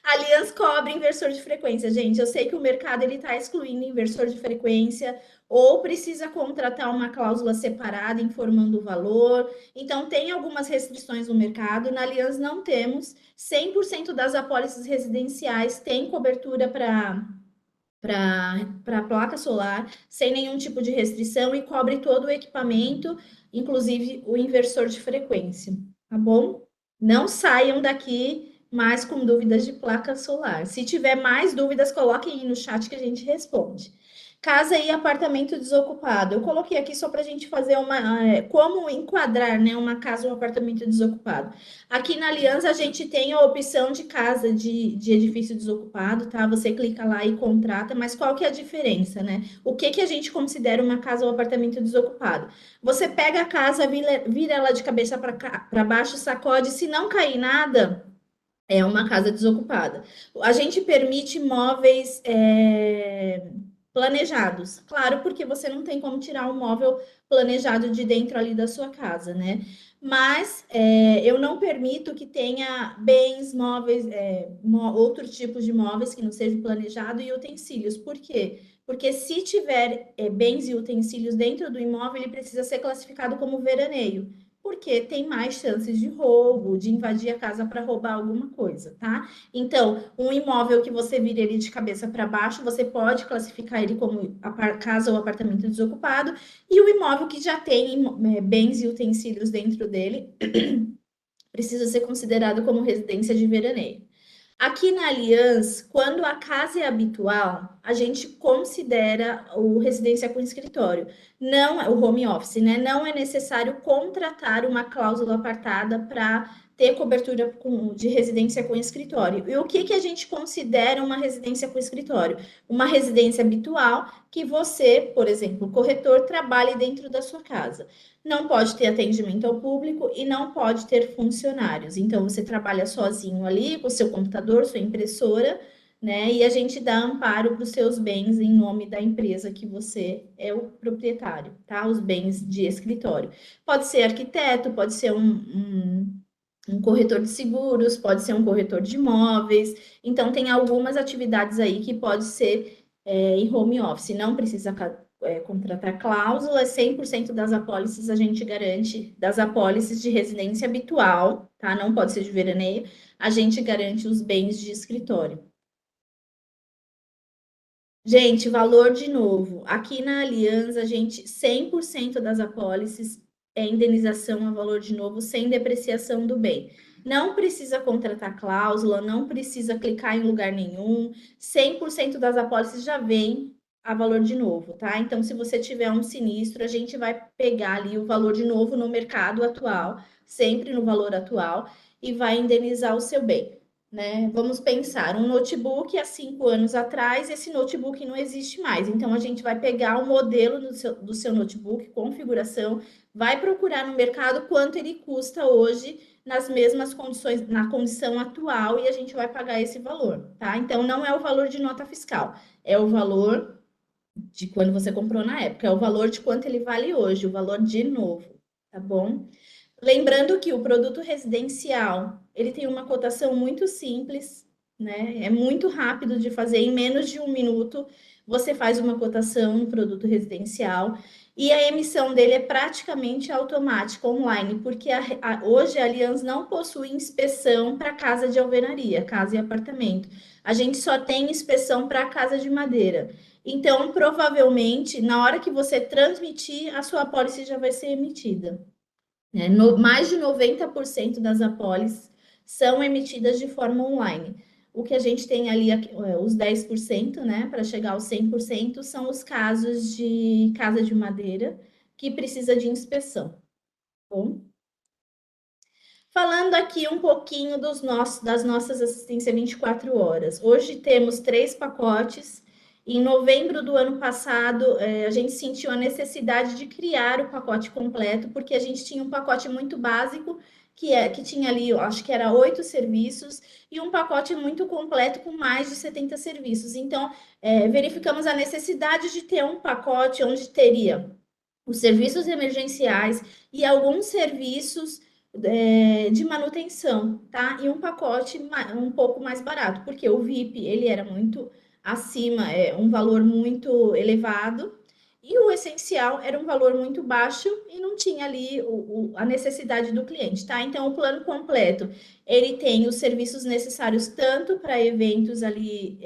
A Allianz cobre inversor de frequência, gente. Eu sei que o mercado ele está excluindo inversor de frequência ou precisa contratar uma cláusula separada informando o valor. Então, tem algumas restrições no mercado. Na Allianz não temos. 100% das apólices residenciais tem cobertura para placa solar, sem nenhum tipo de restrição e cobre todo o equipamento, inclusive o inversor de frequência, tá bom? Não saiam daqui mais com dúvidas de placa solar. Se tiver mais dúvidas, coloquem aí no chat que a gente responde. Casa e apartamento desocupado. Eu coloquei aqui só para a gente fazer como enquadrar, né, uma casa ou um apartamento desocupado. Aqui na Aliança a gente tem a opção de casa de edifício desocupado, tá? Você clica lá e contrata, mas qual que é a diferença, né? O que que a gente considera uma casa ou apartamento desocupado? Você pega a casa, vira ela de cabeça para baixo, sacode, se não cair nada, é uma casa desocupada. A gente permite móveis planejados, claro, porque você não tem como tirar um móvel planejado de dentro ali da sua casa, né? Mas eu não permito que tenha bens móveis, outros tipos de móveis que não sejam planejados e utensílios. Por quê? Porque se tiver bens e utensílios dentro do imóvel, ele precisa ser classificado como veraneio, porque tem mais chances de roubo, de invadir a casa para roubar alguma coisa, tá? Então, um imóvel que você vira ele de cabeça para baixo, você pode classificar ele como casa ou apartamento desocupado, e o imóvel que já tem bens e utensílios dentro dele precisa ser considerado como residência de veraneio. Aqui na Allianz, quando a casa é habitual, a gente considera o residência com escritório, não o home office, né? Não é necessário contratar uma cláusula apartada para ter cobertura de residência com escritório. E o que a gente considera uma residência com escritório? Uma residência habitual que você, por exemplo, corretor, trabalhe dentro da sua casa. Não pode ter atendimento ao público e não pode ter funcionários. Então, você trabalha sozinho ali com o seu computador, sua impressora, né? E a gente dá amparo para os seus bens em nome da empresa que você é o proprietário, tá? Os bens de escritório. Pode ser arquiteto, pode ser um corretor de seguros, pode ser um corretor de imóveis. Então, tem algumas atividades aí que pode ser em home office. Não precisa contratar cláusulas, 100% das apólices a gente garante, das apólices de residência habitual, tá? Não pode ser de veraneio, a gente garante os bens de escritório. Gente, valor de novo. Aqui na Aliança, a gente, 100% das apólices é indenização a valor de novo, sem depreciação do bem. Não precisa contratar cláusula, não precisa clicar em lugar nenhum. 100% das apólices já vem a valor de novo, tá? Então, se você tiver um sinistro, a gente vai pegar ali o valor de novo no mercado atual, sempre no valor atual, e vai indenizar o seu bem. Né? Vamos pensar, um notebook há 5 anos atrás, esse notebook não existe mais. Então, a gente vai pegar o modelo do seu notebook, configuração, vai procurar no mercado quanto ele custa hoje nas mesmas condições, na condição atual, e a gente vai pagar esse valor, tá? Então, não é o valor de nota fiscal, é o valor de quando você comprou na época, é o valor de quanto ele vale hoje, o valor de novo, tá bom? Lembrando que o produto residencial, ele tem uma cotação muito simples, né? É muito rápido de fazer, em menos de 1 minuto você faz uma cotação no produto residencial e a emissão dele é praticamente automática, online, porque hoje a Allianz não possui inspeção para casa de alvenaria, casa e apartamento. A gente só tem inspeção para casa de madeira. Então, provavelmente, na hora que você transmitir, a sua apólice já vai ser emitida. Mais de 90% das apólices são emitidas de forma online. O que a gente tem ali, os 10%, né, para chegar aos 100%, são os casos de casa de madeira que precisa de inspeção. Bom? Falando aqui um pouquinho das nossas assistências 24 horas. Hoje temos 3 pacotes Em novembro do ano passado, a gente sentiu a necessidade de criar o pacote completo, porque a gente tinha um pacote muito básico, que tinha ali, eu acho que era 8 serviços, e um pacote muito completo com mais de 70 serviços. Então, verificamos a necessidade de ter um pacote onde teria os serviços emergenciais e alguns serviços de manutenção, tá? E um pacote um pouco mais barato, porque o VIP ele era muito acima, um valor muito elevado, e o essencial era um valor muito baixo e não tinha ali a necessidade do cliente, tá? Então, o plano completo, ele tem os serviços necessários tanto para eventos ali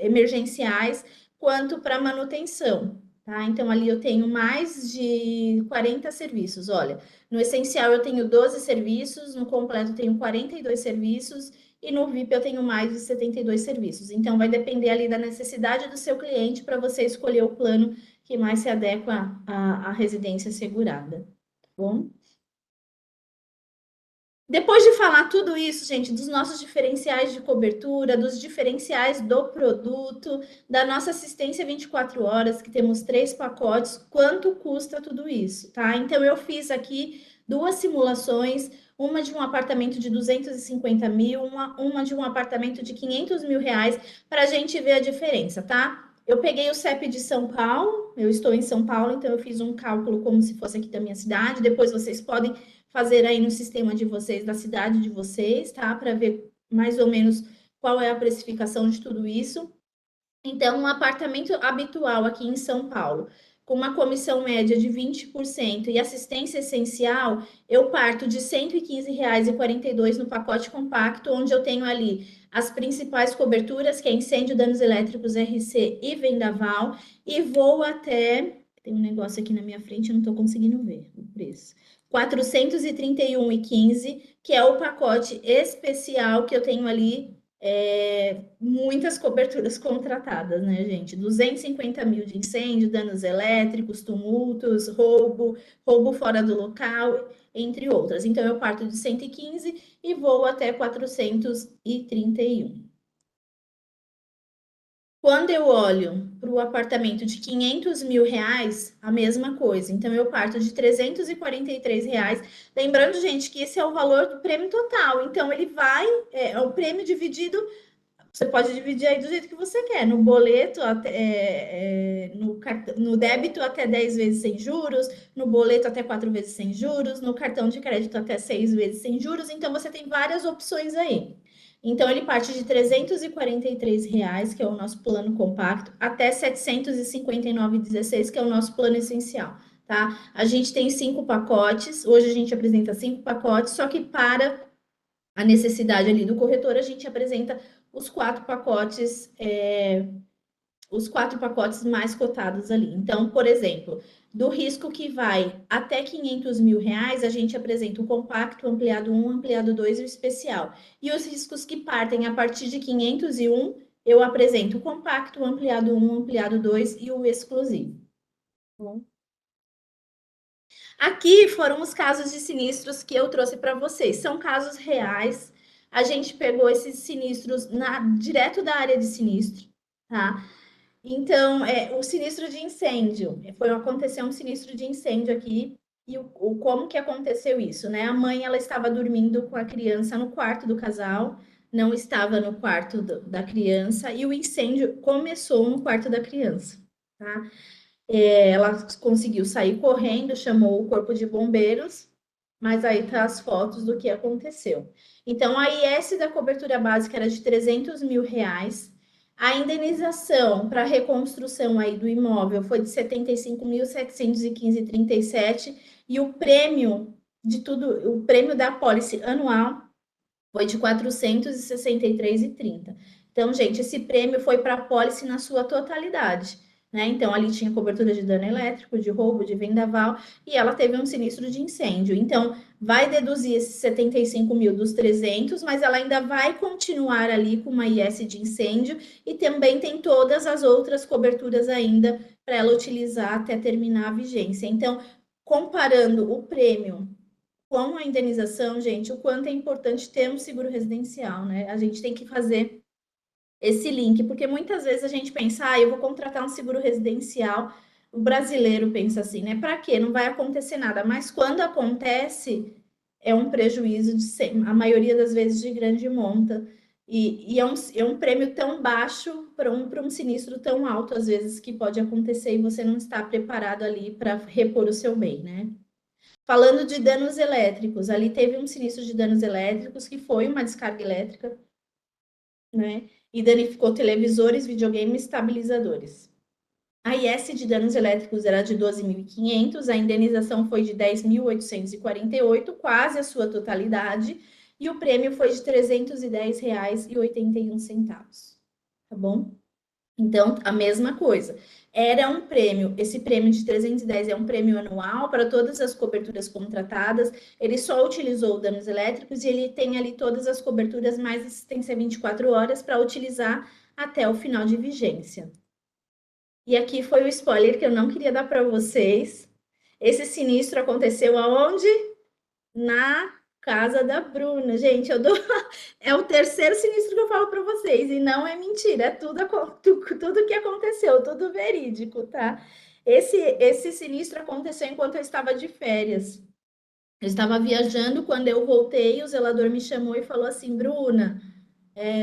emergenciais, quanto para manutenção, tá? Então, ali eu tenho mais de 40 serviços, olha. No essencial eu tenho 12 serviços, no completo eu tenho 42 serviços, e no VIP eu tenho mais de 72 serviços. Então, vai depender ali da necessidade do seu cliente para você escolher o plano que mais se adequa à residência segurada, tá bom? Depois de falar tudo isso, gente, dos nossos diferenciais de cobertura, dos diferenciais do produto, da nossa assistência 24 horas, que temos 3 pacotes, quanto custa tudo isso, tá? Então, eu fiz aqui 2 simulações, uma de um apartamento de 250 mil, uma de um apartamento de 500 mil reais, para a gente ver a diferença, tá? Eu peguei o CEP de São Paulo, eu estou em São Paulo, então eu fiz um cálculo como se fosse aqui da minha cidade, depois vocês podem fazer aí no sistema de vocês, da cidade de vocês, tá? Para ver mais ou menos qual é a precificação de tudo isso. Então, um apartamento habitual aqui em São Paulo, com uma comissão média de 20% e assistência essencial, eu parto de R$ 115,42 no pacote compacto, onde eu tenho ali as principais coberturas, que é incêndio, danos elétricos, RC e vendaval, e vou até... Tem um negócio aqui na minha frente, eu não estou conseguindo ver o preço. R$ 431,15, que é o pacote especial que eu tenho ali, muitas coberturas contratadas, né, gente? 250 mil de incêndio, danos elétricos, tumultos, roubo fora do local, entre outras. Então, eu parto de 115 e vou até 431. Quando eu olho para o apartamento de 500 mil reais, a mesma coisa. Então, eu parto de 343 reais. Lembrando, gente, que esse é o valor do prêmio total. Então, ele vai, o prêmio dividido, você pode dividir aí do jeito que você quer. No boleto, no débito, até 10 vezes sem juros. No boleto, até 4 vezes sem juros. No cartão de crédito, até 6 vezes sem juros. Então, você tem várias opções aí. Então, ele parte de R$ 343 reais, que é o nosso plano compacto, até R$ 759,16, que é o nosso plano essencial, tá? A gente tem 5 pacotes, hoje a gente apresenta 5 pacotes, só que para a necessidade ali do corretor, a gente apresenta os 4 pacotes, os 4 pacotes mais cotados ali. Então, por exemplo, do risco que vai até 500 mil reais, a gente apresenta o compacto, ampliado 1, ampliado 2 e o especial. E os riscos que partem a partir de 501, eu apresento o compacto, ampliado 1, ampliado 2 e o exclusivo. Bom. Aqui foram os casos de sinistros que eu trouxe para vocês. São casos reais. A gente pegou esses sinistros direto da área de sinistro, tá? Então, o sinistro de incêndio, aconteceu um sinistro de incêndio aqui, e como que aconteceu isso, né? A mãe, ela estava dormindo com a criança no quarto do casal, não estava no quarto da criança, e o incêndio começou no quarto da criança, tá? Ela conseguiu sair correndo, chamou o corpo de bombeiros, mas aí tá as fotos do que aconteceu. Então, a IS da cobertura básica era de 300 mil reais, a indenização para reconstrução aí do imóvel foi de 75.715,37 e o prêmio de tudo, o prêmio da apólice anual foi de 463,30. Então, gente, esse prêmio foi para a apólice na sua totalidade, né? Então, ali tinha cobertura de dano elétrico, de roubo, de vendaval, e ela teve um sinistro de incêndio. Então, vai deduzir esses 75 mil dos 300, mas ela ainda vai continuar ali com uma IS de incêndio e também tem todas as outras coberturas ainda para ela utilizar até terminar a vigência. Então, comparando o prêmio com a indenização, gente, o quanto é importante ter um seguro residencial, né? A gente tem que fazer esse link, porque muitas vezes a gente pensa, eu vou contratar um seguro residencial. O brasileiro pensa assim, né? Para quê? Não vai acontecer nada. Mas quando acontece, é um prejuízo a maioria das vezes de grande monta. E é um prêmio tão baixo para um sinistro tão alto, às vezes, que pode acontecer e você não está preparado ali para repor o seu bem, né? Falando de danos elétricos, ali teve um sinistro de danos elétricos que foi uma descarga elétrica, né? E danificou televisores, videogames, estabilizadores. A IS de danos elétricos era de 12.500, a indenização foi de 10.848, quase a sua totalidade, e o prêmio foi de R$ 310,81, tá bom? Então, a mesma coisa. Era um prêmio, esse prêmio de 310 é um prêmio anual para todas as coberturas contratadas. Ele só utilizou danos elétricos e ele tem ali todas as coberturas mais assistência 24 horas para utilizar até o final de vigência. E aqui foi o spoiler que eu não queria dar para vocês. Esse sinistro aconteceu aonde? Na casa da Bruna. Gente, é o terceiro sinistro que eu falo para vocês, e não é mentira, é tudo que aconteceu, tudo verídico, tá? Esse sinistro aconteceu enquanto eu estava de férias. Eu estava viajando, quando eu voltei, o zelador me chamou e falou assim, Bruna,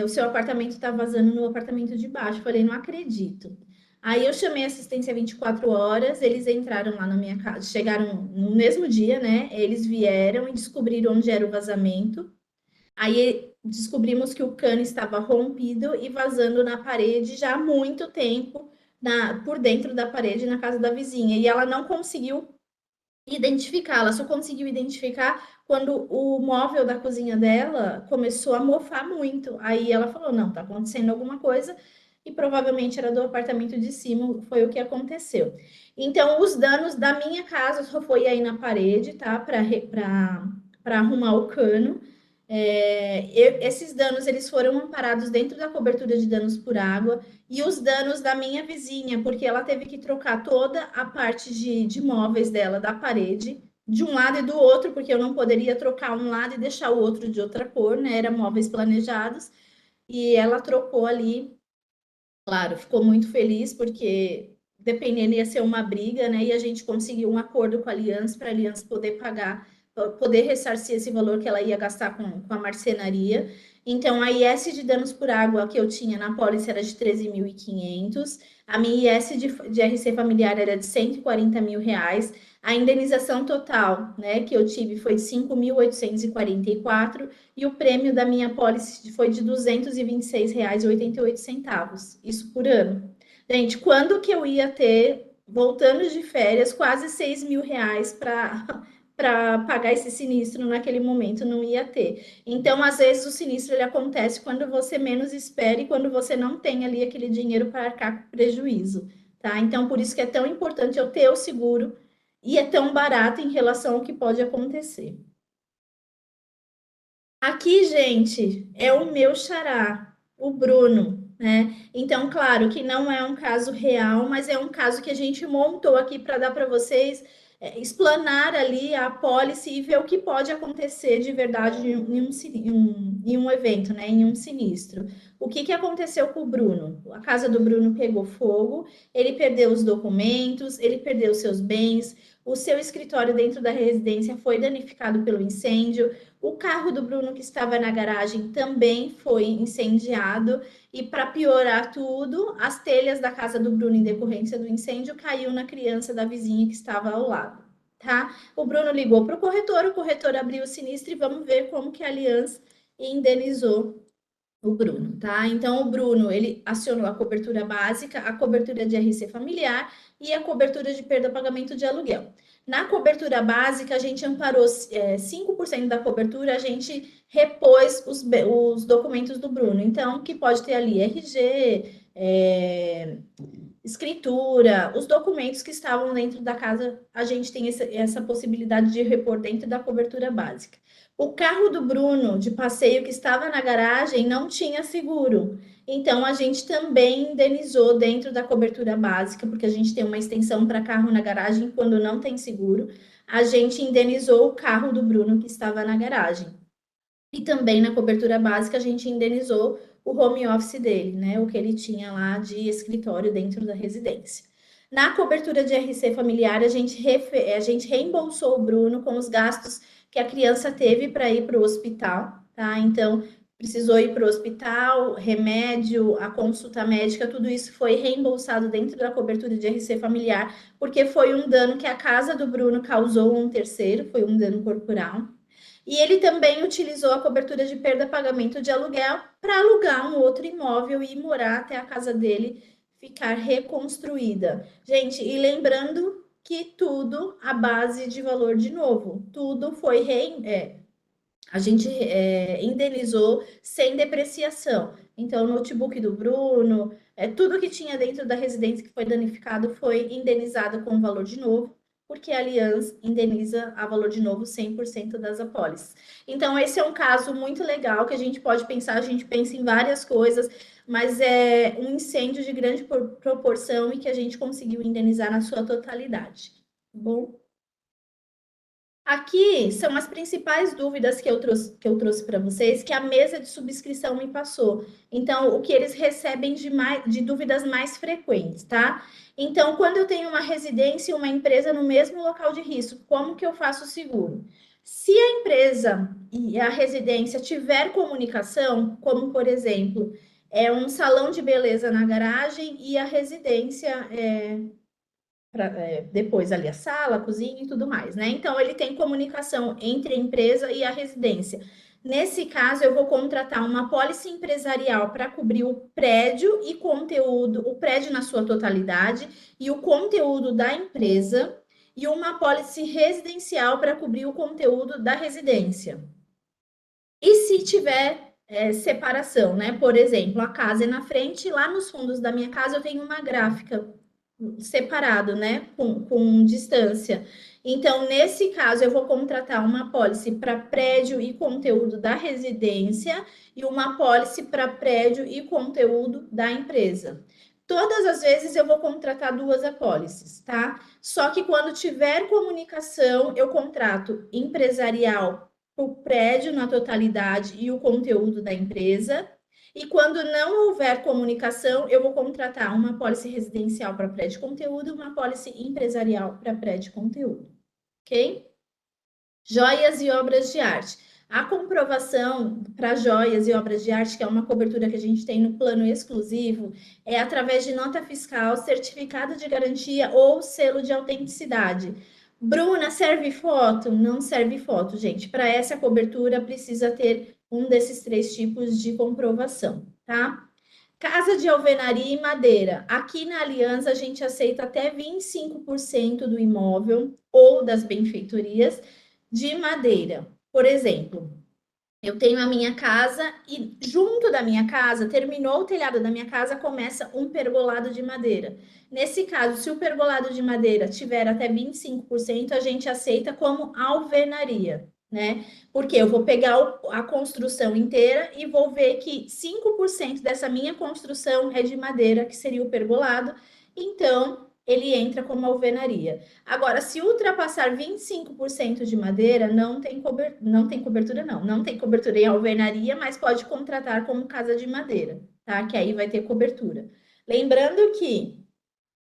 o seu apartamento está vazando no apartamento de baixo. Eu falei, não acredito. Aí eu chamei a assistência 24 horas, eles entraram lá na minha casa, chegaram no mesmo dia, né? Eles vieram e descobriram onde era o vazamento. Aí descobrimos que o cano estava rompido e vazando na parede já há muito tempo, por dentro da parede, na casa da vizinha. E ela não conseguiu identificar, ela só conseguiu identificar quando o móvel da cozinha dela começou a mofar muito. Aí ela falou: não, tá acontecendo alguma coisa, e provavelmente era do apartamento de cima, foi o que aconteceu. Então, os danos da minha casa só foi aí na parede, tá? Para arrumar o cano. Esses danos eles foram amparados dentro da cobertura de danos por água, e os danos da minha vizinha, porque ela teve que trocar toda a parte de móveis dela da parede, de um lado e do outro, porque eu não poderia trocar um lado e deixar o outro de outra cor, né? Eram móveis planejados, e ela trocou ali, claro, ficou muito feliz, porque dependendo ia ser uma briga, né? E a gente conseguiu um acordo com a Aliança para a Aliança poder pagar, poder ressarcir esse valor que ela ia gastar com a marcenaria. Então, a IS de danos por água que eu tinha na pólice era de 13.500, a minha IS de RC familiar era de 140 mil reais, a indenização total, né, que eu tive foi de 5.844, e o prêmio da minha pólice foi de R$ 226,88, isso por ano. Gente, quando que eu ia ter, voltando de férias, quase R$ 6.000 para pagar esse sinistro naquele momento? Não ia ter. Então, às vezes, o sinistro ele acontece quando você menos espera e quando você não tem ali aquele dinheiro para arcar com prejuízo, tá? Então, por isso que é tão importante eu ter o seguro, e é tão barato em relação ao que pode acontecer. Aqui, gente, é o meu xará, o Bruno, né? Então, claro que não é um caso real, mas é um caso que a gente montou aqui para dar para vocês explanar ali a apólice e ver o que pode acontecer de verdade em um evento, né? Em um sinistro. O que aconteceu com o Bruno? A casa do Bruno pegou fogo, ele perdeu os documentos, ele perdeu seus bens, o seu escritório dentro da residência foi danificado pelo incêndio. O carro do Bruno que estava na garagem também foi incendiado, e para piorar tudo, as telhas da casa do Bruno em decorrência do incêndio caiu na criança da vizinha que estava ao lado, tá? O Bruno ligou para o corretor abriu o sinistro e vamos ver como que a Aliança indenizou o Bruno, tá? Então, o Bruno, ele acionou a cobertura básica, a cobertura de RC familiar e a cobertura de perda pagamento de aluguel. Na cobertura básica, a gente amparou 5% da cobertura, a gente repôs os documentos do Bruno. Então, que pode ter ali RG, escritura, os documentos que estavam dentro da casa, a gente tem essa possibilidade de repor dentro da cobertura básica. O carro do Bruno, de passeio, que estava na garagem, não tinha seguro. Então, a gente também indenizou dentro da cobertura básica, porque a gente tem uma extensão para carro na garagem quando não tem seguro. A gente indenizou o carro do Bruno que estava na garagem. E também na cobertura básica, a gente indenizou o home office dele, né? O que ele tinha lá de escritório dentro da residência. Na cobertura de RC familiar, a gente reembolsou o Bruno com os gastos que a criança teve para ir para o hospital, tá? Então, precisou ir para o hospital, remédio, a consulta médica, tudo isso foi reembolsado dentro da cobertura de RC familiar, porque foi um dano que a casa do Bruno causou a um terceiro, foi um dano corporal. E ele também utilizou a cobertura de perda-pagamento de aluguel para alugar um outro imóvel e morar até a casa dele ficar reconstruída. Gente, e lembrando que tudo à base de valor de novo, tudo foi a gente indenizou sem depreciação. Então, o notebook do Bruno, tudo que tinha dentro da residência que foi danificado foi indenizado com valor de novo, porque a Allianz indeniza a valor de novo 100% das apólices. Então, esse é um caso muito legal que a gente pode pensar, a gente pensa em várias coisas, mas é um incêndio de grande proporção e que a gente conseguiu indenizar na sua totalidade. Tá bom? Aqui são as principais dúvidas que eu trouxe para vocês, que a mesa de subscrição me passou. Então, o que eles recebem de dúvidas mais frequentes, tá? Então, quando eu tenho uma residência e uma empresa no mesmo local de risco, como que eu faço o seguro? Se a empresa e a residência tiver comunicação, como por exemplo, um salão de beleza na garagem e a residência depois ali a sala, a cozinha e tudo mais, né? Então, ele tem comunicação entre a empresa e a residência. Nesse caso, eu vou contratar uma apólice empresarial para cobrir o prédio e conteúdo, o prédio na sua totalidade e o conteúdo da empresa, e uma apólice residencial para cobrir o conteúdo da residência. E se tiver separação, né? Por exemplo, a casa é na frente, lá nos fundos da minha casa eu tenho uma gráfica separado, né, com distância. Então, nesse caso, eu vou contratar uma apólice para prédio e conteúdo da residência e uma apólice para prédio e conteúdo da empresa. Todas as vezes eu vou contratar duas apólices, tá? Só que quando tiver comunicação, eu contrato empresarial para o prédio na totalidade e o conteúdo da empresa. E quando não houver comunicação, eu vou contratar uma apólice residencial para prédio conteúdo e uma apólice empresarial para prédio conteúdo, ok? Joias e obras de arte. A comprovação para joias e obras de arte, que é uma cobertura que a gente tem no plano exclusivo, é através de nota fiscal, certificado de garantia ou selo de autenticidade. Bruna, serve foto? Não serve foto, gente. Para essa cobertura, precisa ter um desses 3 tipos de comprovação, tá? Casa de alvenaria e madeira. Aqui na Aliança, a gente aceita até 25% do imóvel ou das benfeitorias de madeira. Por exemplo, eu tenho a minha casa e junto da minha casa, terminou o telhado da minha casa, começa um pergolado de madeira. Nesse caso, se o pergolado de madeira tiver até 25%, a gente aceita como alvenaria, né? Porque eu vou pegar a construção inteira e vou ver que 5% dessa minha construção é de madeira, que seria o pergolado, então ele entra como alvenaria. Agora, se ultrapassar 25% de madeira, não tem cobertura, não tem cobertura em alvenaria, mas pode contratar como casa de madeira, tá? Que aí vai ter cobertura. Lembrando que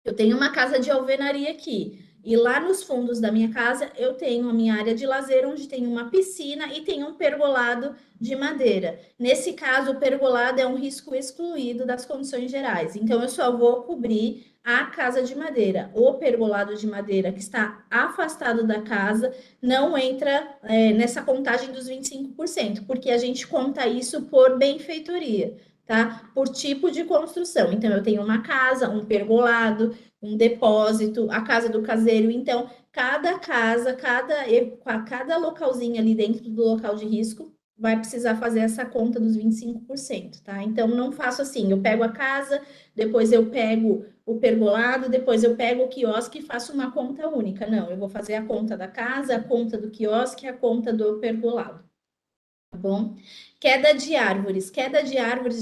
eu tenho uma casa de alvenaria aqui, e lá nos fundos da minha casa eu tenho a minha área de lazer, onde tem uma piscina e tem um pergolado de madeira. Nesse caso, o pergolado é um risco excluído das condições gerais, então eu só vou cobrir a casa de madeira. O pergolado de madeira que está afastado da casa não entra nessa contagem dos 25%, porque a gente conta isso por benfeitoria, tá? Por tipo de construção. Então, eu tenho uma casa, um pergolado, um depósito, a casa do caseiro. Então, cada casa, cada localzinho ali dentro do local de risco vai precisar fazer essa conta dos 25%, tá? Então, não faço assim, eu pego a casa, depois eu pego o pergolado, depois eu pego o quiosque e faço uma conta única. Não, eu vou fazer a conta da casa, a conta do quiosque e a conta do pergolado, tá bom? Queda de árvores,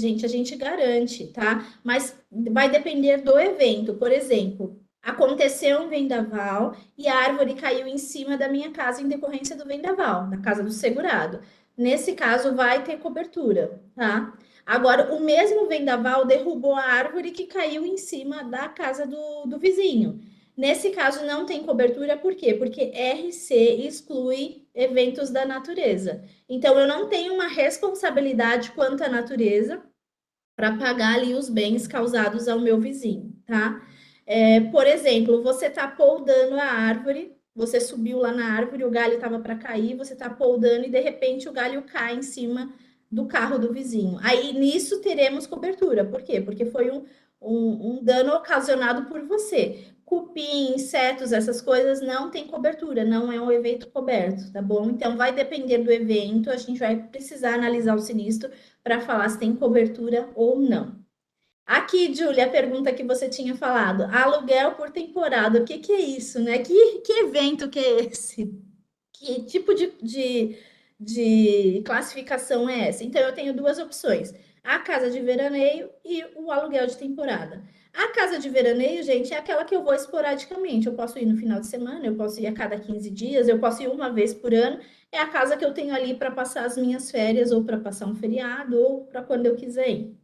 gente, a gente garante, tá? Mas vai depender do evento. Por exemplo, aconteceu um vendaval e a árvore caiu em cima da minha casa em decorrência do vendaval, na casa do segurado. Nesse caso, vai ter cobertura, tá? Agora, o mesmo vendaval derrubou a árvore que caiu em cima da casa do vizinho. Nesse caso, não tem cobertura, por quê? Porque RC exclui eventos da natureza. Então, eu não tenho uma responsabilidade quanto à natureza para pagar ali os bens causados ao meu vizinho, tá? Por exemplo, você está poldando a árvore, você subiu lá na árvore, o galho estava para cair, você está poldando e de repente o galho cai em cima do carro do vizinho. Aí nisso teremos cobertura. Por quê? Porque foi um dano ocasionado por você. Cupim, insetos, essas coisas não tem cobertura, não é um evento coberto, tá bom? Então vai depender do evento, a gente vai precisar analisar o sinistro para falar se tem cobertura ou não. Aqui, Júlia, a pergunta que você tinha falado: aluguel por temporada, o que que é isso, né? Que evento que é esse? Que tipo de classificação é essa? Então, eu tenho duas opções: a casa de veraneio e o aluguel de temporada. A casa de veraneio, gente, é aquela que eu vou esporadicamente. Eu posso ir no final de semana, eu posso ir a cada 15 dias, eu posso ir uma vez por ano. É a casa que eu tenho ali para passar as minhas férias, ou para passar um feriado, ou para quando eu quiser ir.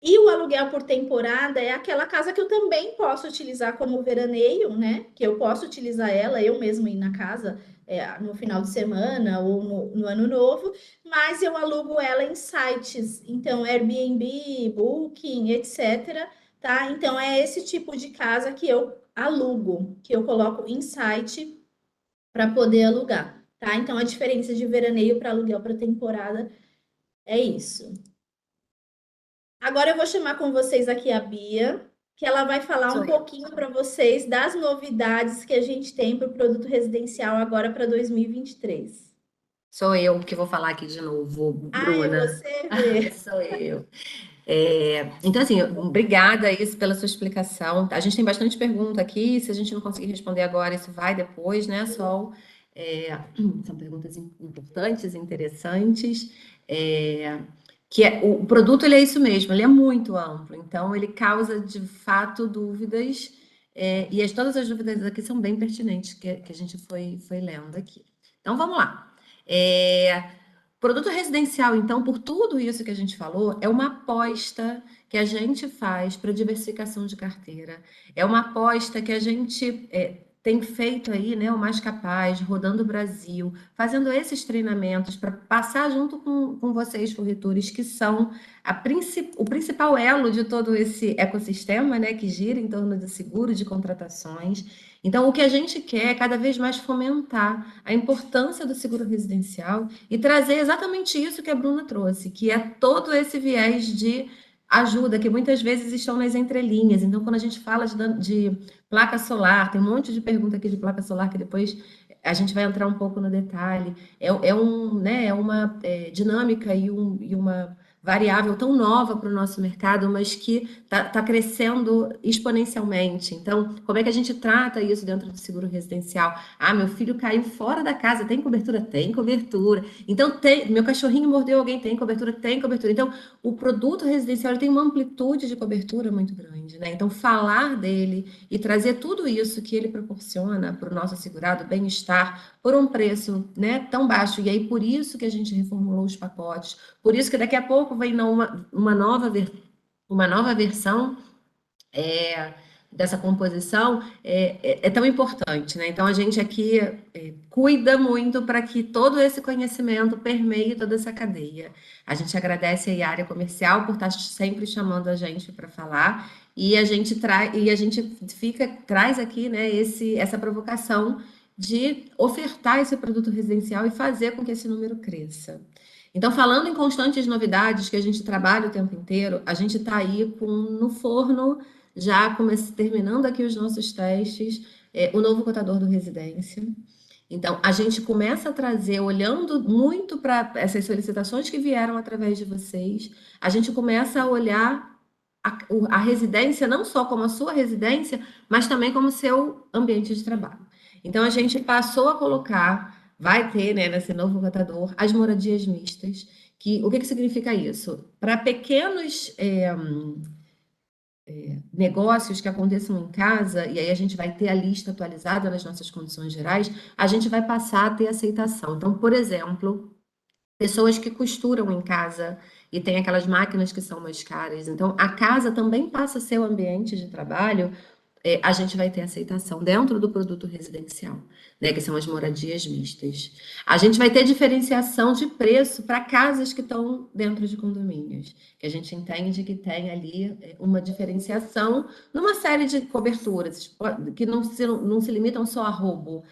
E o aluguel por temporada é aquela casa que eu também posso utilizar como veraneio, né? Que eu posso utilizar ela, eu mesma ir na casa no final de semana ou no ano novo, mas eu alugo ela em sites, então Airbnb, Booking, etc. Tá? Então é esse tipo de casa que eu alugo, que eu coloco em site para poder alugar, tá? Então a diferença de veraneio para aluguel para temporada é isso. Agora eu vou chamar com vocês aqui a Bia, que ela vai falar um Sou eu. pouquinho para vocês das novidades que a gente tem para o produto residencial agora para 2023. Sou eu que vou falar aqui de novo, Ah, é Bruna. você, Bê? Sou eu. Então, assim, obrigada isso pela sua explicação. A gente tem bastante pergunta aqui. Se a gente não conseguir responder agora, isso vai depois, né, Sol? São perguntas importantes, interessantes. O produto ele é isso mesmo, ele é muito amplo. Então, ele causa de fato dúvidas. Todas as dúvidas aqui são bem pertinentes que a gente foi lendo aqui. Então, vamos lá. Produto residencial, então, por tudo isso que a gente falou, é uma aposta que a gente faz para diversificação de carteira. É uma aposta que a gente tem feito aí, né, o Mais Capaz, rodando o Brasil, fazendo esses treinamentos para passar junto com vocês, corretores, que são o principal elo de todo esse ecossistema, né, que gira em torno do seguro, de contratações. Então, o que a gente quer é cada vez mais fomentar a importância do seguro residencial e trazer exatamente isso que a Bruna trouxe, que é todo esse viés de ajuda, que muitas vezes estão nas entrelinhas. Então, quando a gente fala de placa solar, tem um monte de pergunta aqui de placa solar que depois a gente vai entrar um pouco no detalhe. É uma dinâmica e uma variável tão nova para o nosso mercado, mas que está crescendo exponencialmente. Então, como é que a gente trata isso dentro do seguro residencial? Ah, meu filho caiu fora da casa, tem cobertura? Tem cobertura. Então, meu cachorrinho mordeu alguém, tem cobertura? Tem cobertura. Então, o produto residencial ele tem uma amplitude de cobertura muito grande, né? Então, falar dele e trazer tudo isso que ele proporciona para o nosso segurado, bem-estar, por um preço, né, tão baixo. E aí, por isso que a gente reformulou os pacotes, por isso que daqui a pouco vem uma nova versão dessa composição é tão importante, né? Então a gente aqui cuida muito para que todo esse conhecimento permeie toda essa cadeia. A gente agradece aí a área comercial por estar sempre chamando a gente para falar e a gente traz aqui, né, essa provocação de ofertar esse produto residencial e fazer com que esse número cresça. Então, falando em constantes novidades que a gente trabalha o tempo inteiro, a gente está aí no forno, já terminando aqui os nossos testes, o novo cotador do Residência. Então, a gente começa a trazer, olhando muito para essas solicitações que vieram através de vocês, a gente começa a olhar a residência não só como a sua residência, mas também como seu ambiente de trabalho. Então, a gente passou a colocar, vai ter, né, nesse novo cotador, as moradias mistas. O que significa isso? Para pequenos negócios que aconteçam em casa, e aí a gente vai ter a lista atualizada nas nossas condições gerais, a gente vai passar a ter aceitação. Então, por exemplo, pessoas que costuram em casa, e tem aquelas máquinas que são mais caras. Então, a casa também passa a ser o ambiente de trabalho. A gente vai ter aceitação dentro do produto residencial, né, que são as moradias mistas. A gente vai ter diferenciação de preço para casas que estão dentro de condomínios, que a gente entende que tem ali uma diferenciação numa série de coberturas, que não se limitam só a roubo.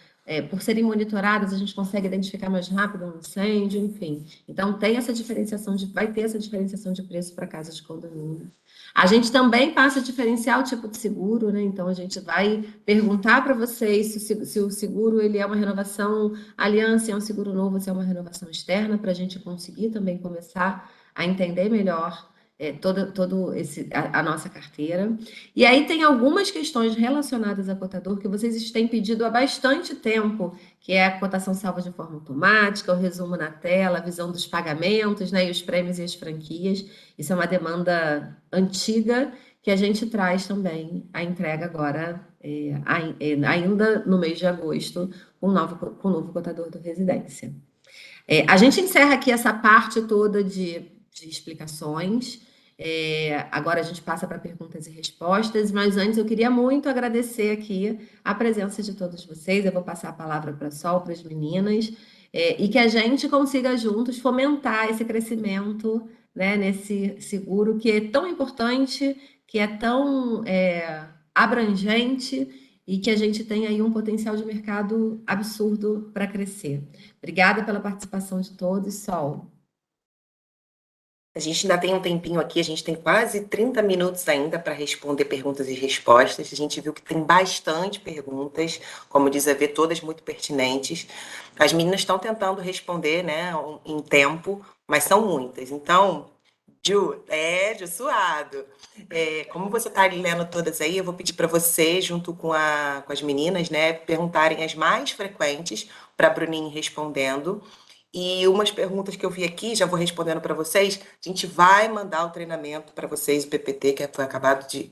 Por serem monitoradas, a gente consegue identificar mais rápido um incêndio, enfim. Então, tem essa diferenciação vai ter essa diferenciação de preço para casas de condomínio. A gente também passa a diferenciar o tipo de seguro, né? Então, a gente vai perguntar para vocês se o seguro ele é uma renovação aliança, se é um seguro novo, se é uma renovação externa, para a gente conseguir também começar a entender melhor a nossa carteira. E aí tem algumas questões relacionadas a cotador que vocês têm pedido há bastante tempo, que é a cotação salva de forma automática, o resumo na tela, a visão dos pagamentos, né, e os prêmios e as franquias. Isso é uma demanda antiga que a gente traz também a entrega agora, ainda no mês de agosto, com o novo cotador do Residência. A gente encerra aqui essa parte toda de explicações. Agora a gente passa para perguntas e respostas, mas antes eu queria muito agradecer aqui a presença de todos vocês. Eu vou passar a palavra para a Sol, para as meninas, e que a gente consiga juntos fomentar esse crescimento, né, nesse seguro que é tão importante, que é tão abrangente e que a gente tem aí um potencial de mercado absurdo para crescer. Obrigada pela participação de todos, Sol. A gente ainda tem um tempinho aqui, a gente tem quase 30 minutos ainda para responder perguntas e respostas. A gente viu que tem bastante perguntas, como diz a V, todas muito pertinentes. As meninas estão tentando responder, né, em tempo, mas são muitas. Então, Ju suado. Como você está lendo todas aí, eu vou pedir para você, junto com as meninas, né, perguntarem as mais frequentes para a Bruninha ir respondendo. E umas perguntas que eu vi aqui, já vou respondendo para vocês. A gente vai mandar o treinamento para vocês, o PPT,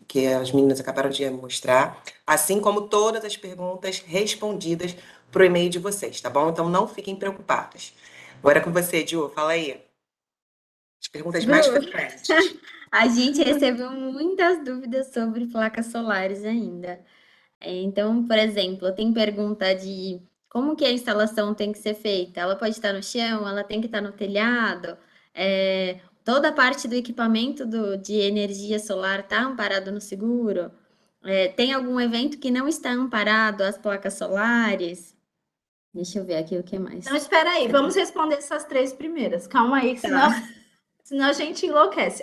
que as meninas acabaram de mostrar, assim como todas as perguntas respondidas para o e-mail de vocês, tá bom? Então não fiquem preocupadas. Agora é com você, Ju, fala aí. As perguntas mais frequentes. A gente recebeu muitas dúvidas sobre placas solares ainda. Então, por exemplo, tem pergunta de como que a instalação tem que ser feita? Ela pode estar no chão, ela tem que estar no telhado? Toda a parte do equipamento de energia solar está amparado no seguro? Tem algum evento que não está amparado às placas solares? Deixa eu ver aqui o que mais. Então, espera aí, vamos responder essas 3 primeiras. Calma aí, que senão a gente enlouquece.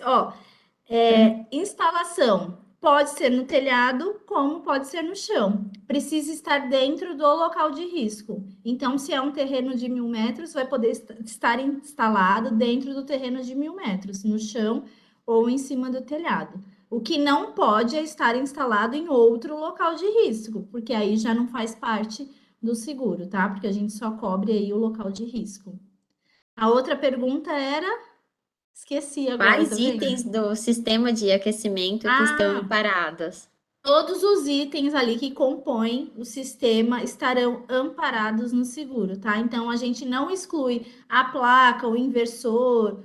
Instalação pode ser no telhado, como pode ser no chão. Precisa estar dentro do local de risco. Então, se é um terreno de 1.000 metros, vai poder estar instalado dentro do terreno de 1.000 metros, no chão ou em cima do telhado. O que não pode é estar instalado em outro local de risco, porque aí já não faz parte do seguro, tá? Porque a gente só cobre aí o local de risco. A outra pergunta era... Esqueci agora. Quais itens do sistema de aquecimento que estão amparados? Todos os itens ali que compõem o sistema estarão amparados no seguro, tá? Então, a gente não exclui a placa, o inversor,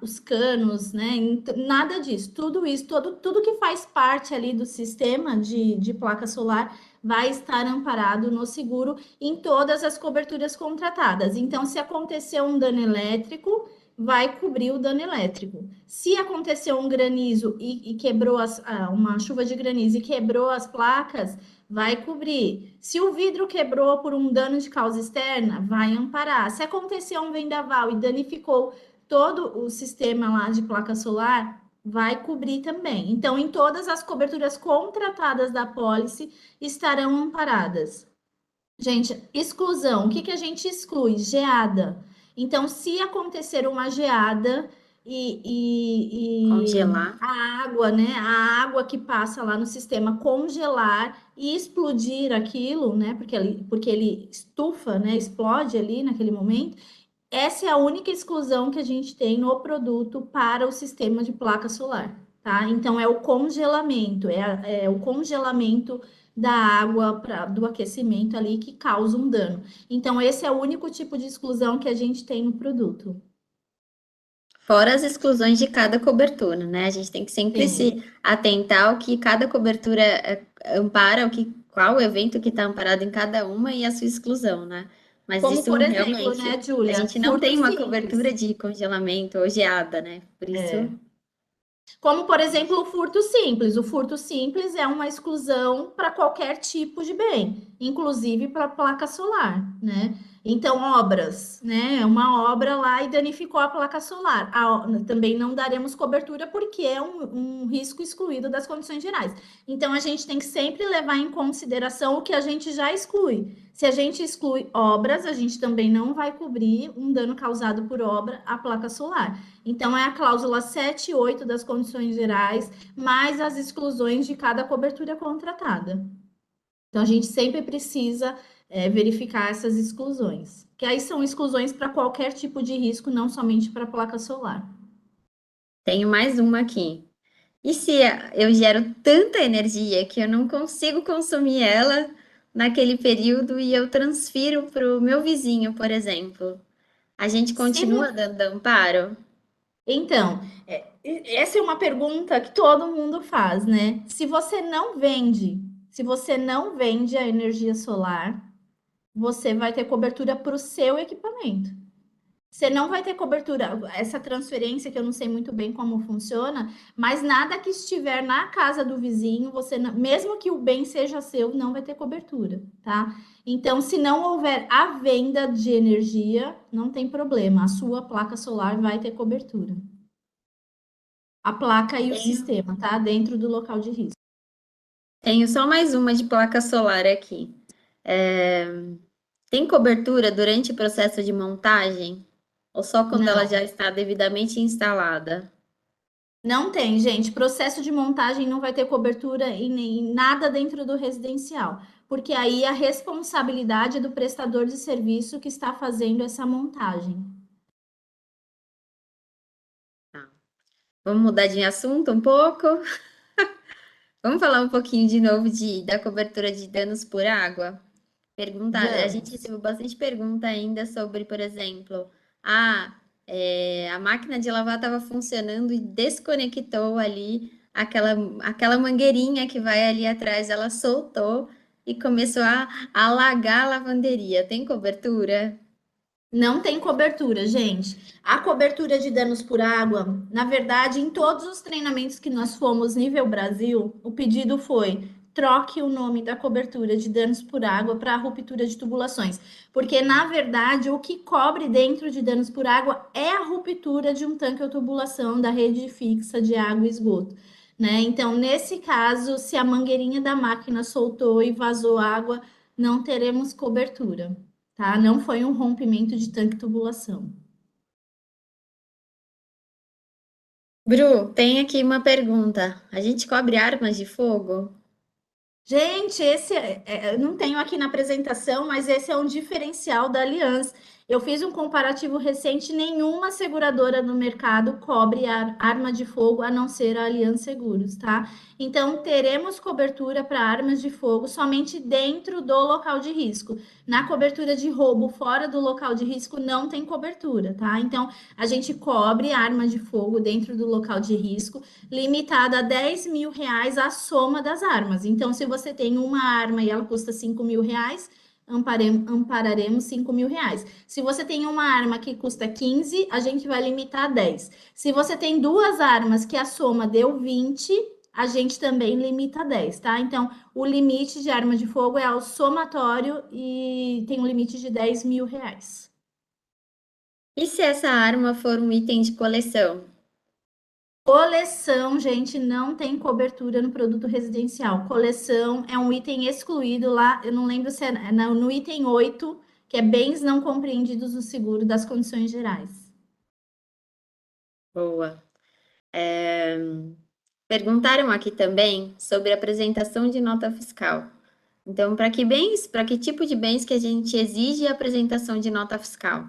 os canos, né? Nada disso. Tudo isso, tudo que faz parte ali do sistema de placa solar vai estar amparado no seguro em todas as coberturas contratadas. Então, se acontecer um dano elétrico, vai cobrir o dano elétrico. Se aconteceu um granizo e quebrou uma chuva de granizo e quebrou as placas, vai cobrir. Se o vidro quebrou por um dano de causa externa, vai amparar. Se aconteceu um vendaval e danificou todo o sistema lá de placa solar, vai cobrir também. Então, em todas as coberturas contratadas da pólice estarão amparadas. Gente, exclusão. O que a gente exclui? Geada. Então, se acontecer uma geada e congelar a água, né? A água que passa lá no sistema congelar e explodir aquilo, né? Porque ele estufa, né? Explode ali naquele momento. Essa é a única exclusão que a gente tem no produto para o sistema de placa solar, tá? Então, é o congelamento, é o congelamento da água do aquecimento ali que causa um dano. Então, esse é o único tipo de exclusão que a gente tem no produto. Fora as exclusões de cada cobertura, né? A gente tem que sempre Sim. se atentar ao que cada cobertura ampara, qual o evento que está amparado em cada uma e a sua exclusão, né? Mas Como, isso por exemplo, realmente, né, a Júlia, gente não furto tem uma cobertura simples. de congelamento ou geada, né? Por É. isso, Como, por exemplo, o furto simples. O furto simples é uma exclusão para qualquer tipo de bem, inclusive para placa solar, né? Então, obras, né? Uma obra lá e danificou a placa solar. Também não daremos cobertura porque é um risco excluído das condições gerais. Então, a gente tem que sempre levar em consideração o que a gente já exclui. Se a gente exclui obras, a gente também não vai cobrir um dano causado por obra à placa solar. Então, é a cláusula 7 e 8 das condições gerais, mais as exclusões de cada cobertura contratada. Então, a gente sempre precisa verificar essas exclusões, que aí são exclusões para qualquer tipo de risco, não somente para a placa solar. tenho mais uma aqui. E se eu gero tanta energia que eu não consigo consumir ela naquele período e eu transfiro para o meu vizinho, por exemplo? A gente Se continua dando amparo? Então, essa é uma pergunta que todo mundo faz, né? Se você não vende a energia solar, você vai ter cobertura para o seu equipamento. Você não vai ter cobertura, essa transferência que eu não sei muito bem como funciona, mas nada que estiver na casa do vizinho, mesmo que o bem seja seu, não vai ter cobertura, tá? Então, se não houver a venda de energia, não tem problema, a sua placa solar vai ter cobertura. A placa e o Tenho, sistema, tá? Dentro do local de risco. tenho só mais uma de placa solar aqui. É, tem cobertura durante o processo de montagem? Ou só quando ela Não. já está devidamente instalada? Não tem, gente. Processo de montagem não vai ter cobertura em nada dentro do residencial, porque aí a responsabilidade é do prestador de serviço que está fazendo essa montagem. Tá. Vamos mudar de assunto um pouco? Vamos falar um pouquinho de novo da cobertura de danos por água? A gente Vamos. recebeu bastante pergunta ainda sobre, por exemplo, a máquina de lavar estava funcionando e desconectou ali aquela mangueirinha que vai ali atrás, ela soltou e começou a alagar a lavanderia. Tem cobertura? Não tem cobertura, gente. A cobertura de danos por água, na verdade, em todos os treinamentos que nós fomos nível Brasil, o pedido foi troque o nome da cobertura de danos por água para ruptura de tubulações, porque na verdade o que cobre dentro de danos por água é a ruptura de um tanque ou tubulação da rede fixa de água e esgoto, né? Então, nesse caso, se a mangueirinha da máquina soltou e vazou água, não teremos cobertura, tá? Não foi um rompimento de tanque tubulação. Bru, tem aqui uma pergunta. A gente cobre armas de fogo? Gente, eu não tenho aqui na apresentação, mas esse é um diferencial da Aliança. Eu fiz um comparativo recente, nenhuma seguradora no mercado cobre a arma de fogo a não ser a Aliança Seguros, tá? Então, teremos cobertura para armas de fogo somente dentro do local de risco. Na cobertura de roubo fora do local de risco, não tem cobertura, tá? Então, a gente cobre arma de fogo dentro do local de risco limitada a 10 mil reais a soma das armas. Então, se você tem uma arma e ela custa 5 mil reais, ampararemos 5 mil reais. Se você tem uma arma que custa 15, a gente vai limitar a 10. Se você tem duas armas que a soma deu 20, a gente também limita a 10, tá? Então, o limite de arma de fogo é ao somatório e tem um limite de 10 mil reais. E se essa arma for um item de coleção? Coleção, gente, não tem cobertura no produto residencial. Coleção é um item excluído lá, eu não lembro se é no item 8, que é bens não compreendidos no seguro das condições gerais. Boa. Perguntaram aqui também sobre a apresentação de nota fiscal. Então, para que tipo de bens que a gente exige a apresentação de nota fiscal?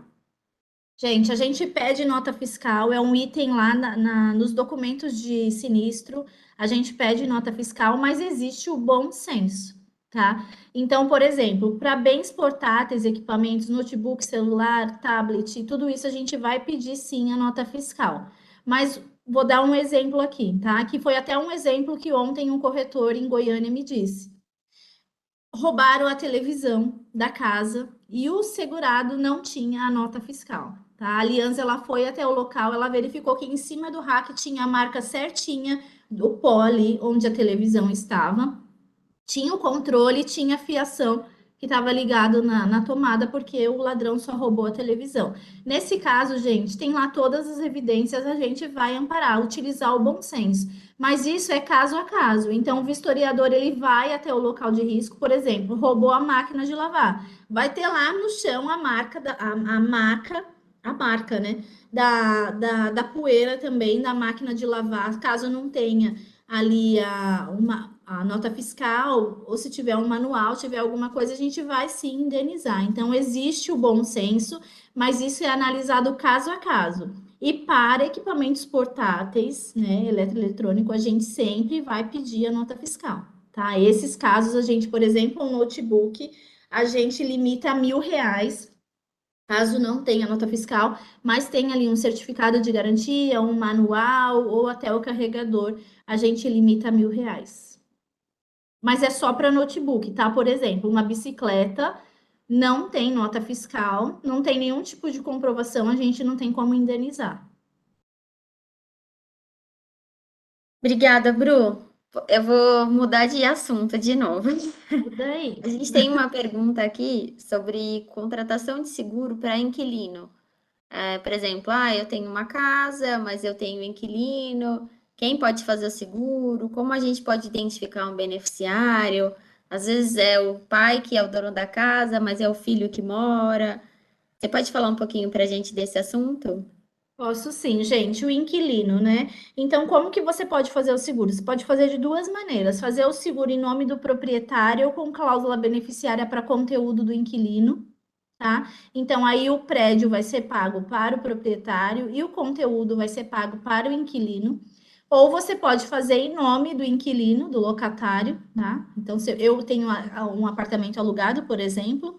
Gente, a gente pede nota fiscal, é um item lá nos documentos de sinistro, a gente pede nota fiscal, mas existe o bom senso. tá? Então, por exemplo, para bens portáteis, equipamentos, notebook, celular, tablet, tudo isso a gente vai pedir sim a nota fiscal. Mas vou dar um exemplo aqui, tá? Que foi até um exemplo que ontem um corretor em Goiânia me disse. Roubaram a televisão da casa e o segurado não tinha a nota fiscal. Tá? A Aliança ela foi até o local, ela verificou que em cima do rack tinha a marca certinha do pó ali onde a televisão estava, tinha o controle, tinha a fiação que estava ligado na tomada, porque o ladrão só roubou a televisão. Nesse caso, gente, tem lá todas as evidências, a gente vai amparar, utilizar o bom senso. Mas isso é caso a caso. Então, o vistoriador ele vai até o local de risco, por exemplo, roubou a máquina de lavar. Vai ter lá no chão a marca, a marca, né? Da poeira também da máquina de lavar, caso não tenha ali a nota fiscal, ou se tiver um manual, tiver alguma coisa, a gente vai sim indenizar. Então, existe o bom senso, mas isso é analisado caso a caso. E para equipamentos portáteis, né, eletroeletrônico, a gente sempre vai pedir a nota fiscal, tá? Esses casos, a gente, por exemplo, um notebook, a gente limita a R$ 1.000, caso não tenha nota fiscal, mas tem ali um certificado de garantia, um manual ou até o carregador, a gente limita a R$ 1.000. Mas é só para notebook, tá? Por exemplo, uma bicicleta não tem nota fiscal, não tem nenhum tipo de comprovação, a gente não tem como indenizar. Obrigada, Bru. Eu vou mudar de assunto de novo. Daí, A gente tem uma pergunta aqui sobre contratação de seguro para inquilino. Por exemplo, eu tenho uma casa, mas eu tenho inquilino. Quem pode fazer o seguro? Como a gente pode identificar um beneficiário? Às vezes é o pai que é o dono da casa, mas é o filho que mora. Você pode falar um pouquinho para a gente desse assunto? posso sim, gente, o inquilino, né? Então, como que você pode fazer o seguro? Você pode fazer de duas maneiras: fazer o seguro em nome do proprietário ou com cláusula beneficiária para conteúdo do inquilino, tá? Então, aí o prédio vai ser pago para o proprietário e o conteúdo vai ser pago para o inquilino. Ou você pode fazer em nome do inquilino, do locatário, tá? Então, se eu tenho um apartamento alugado, por exemplo,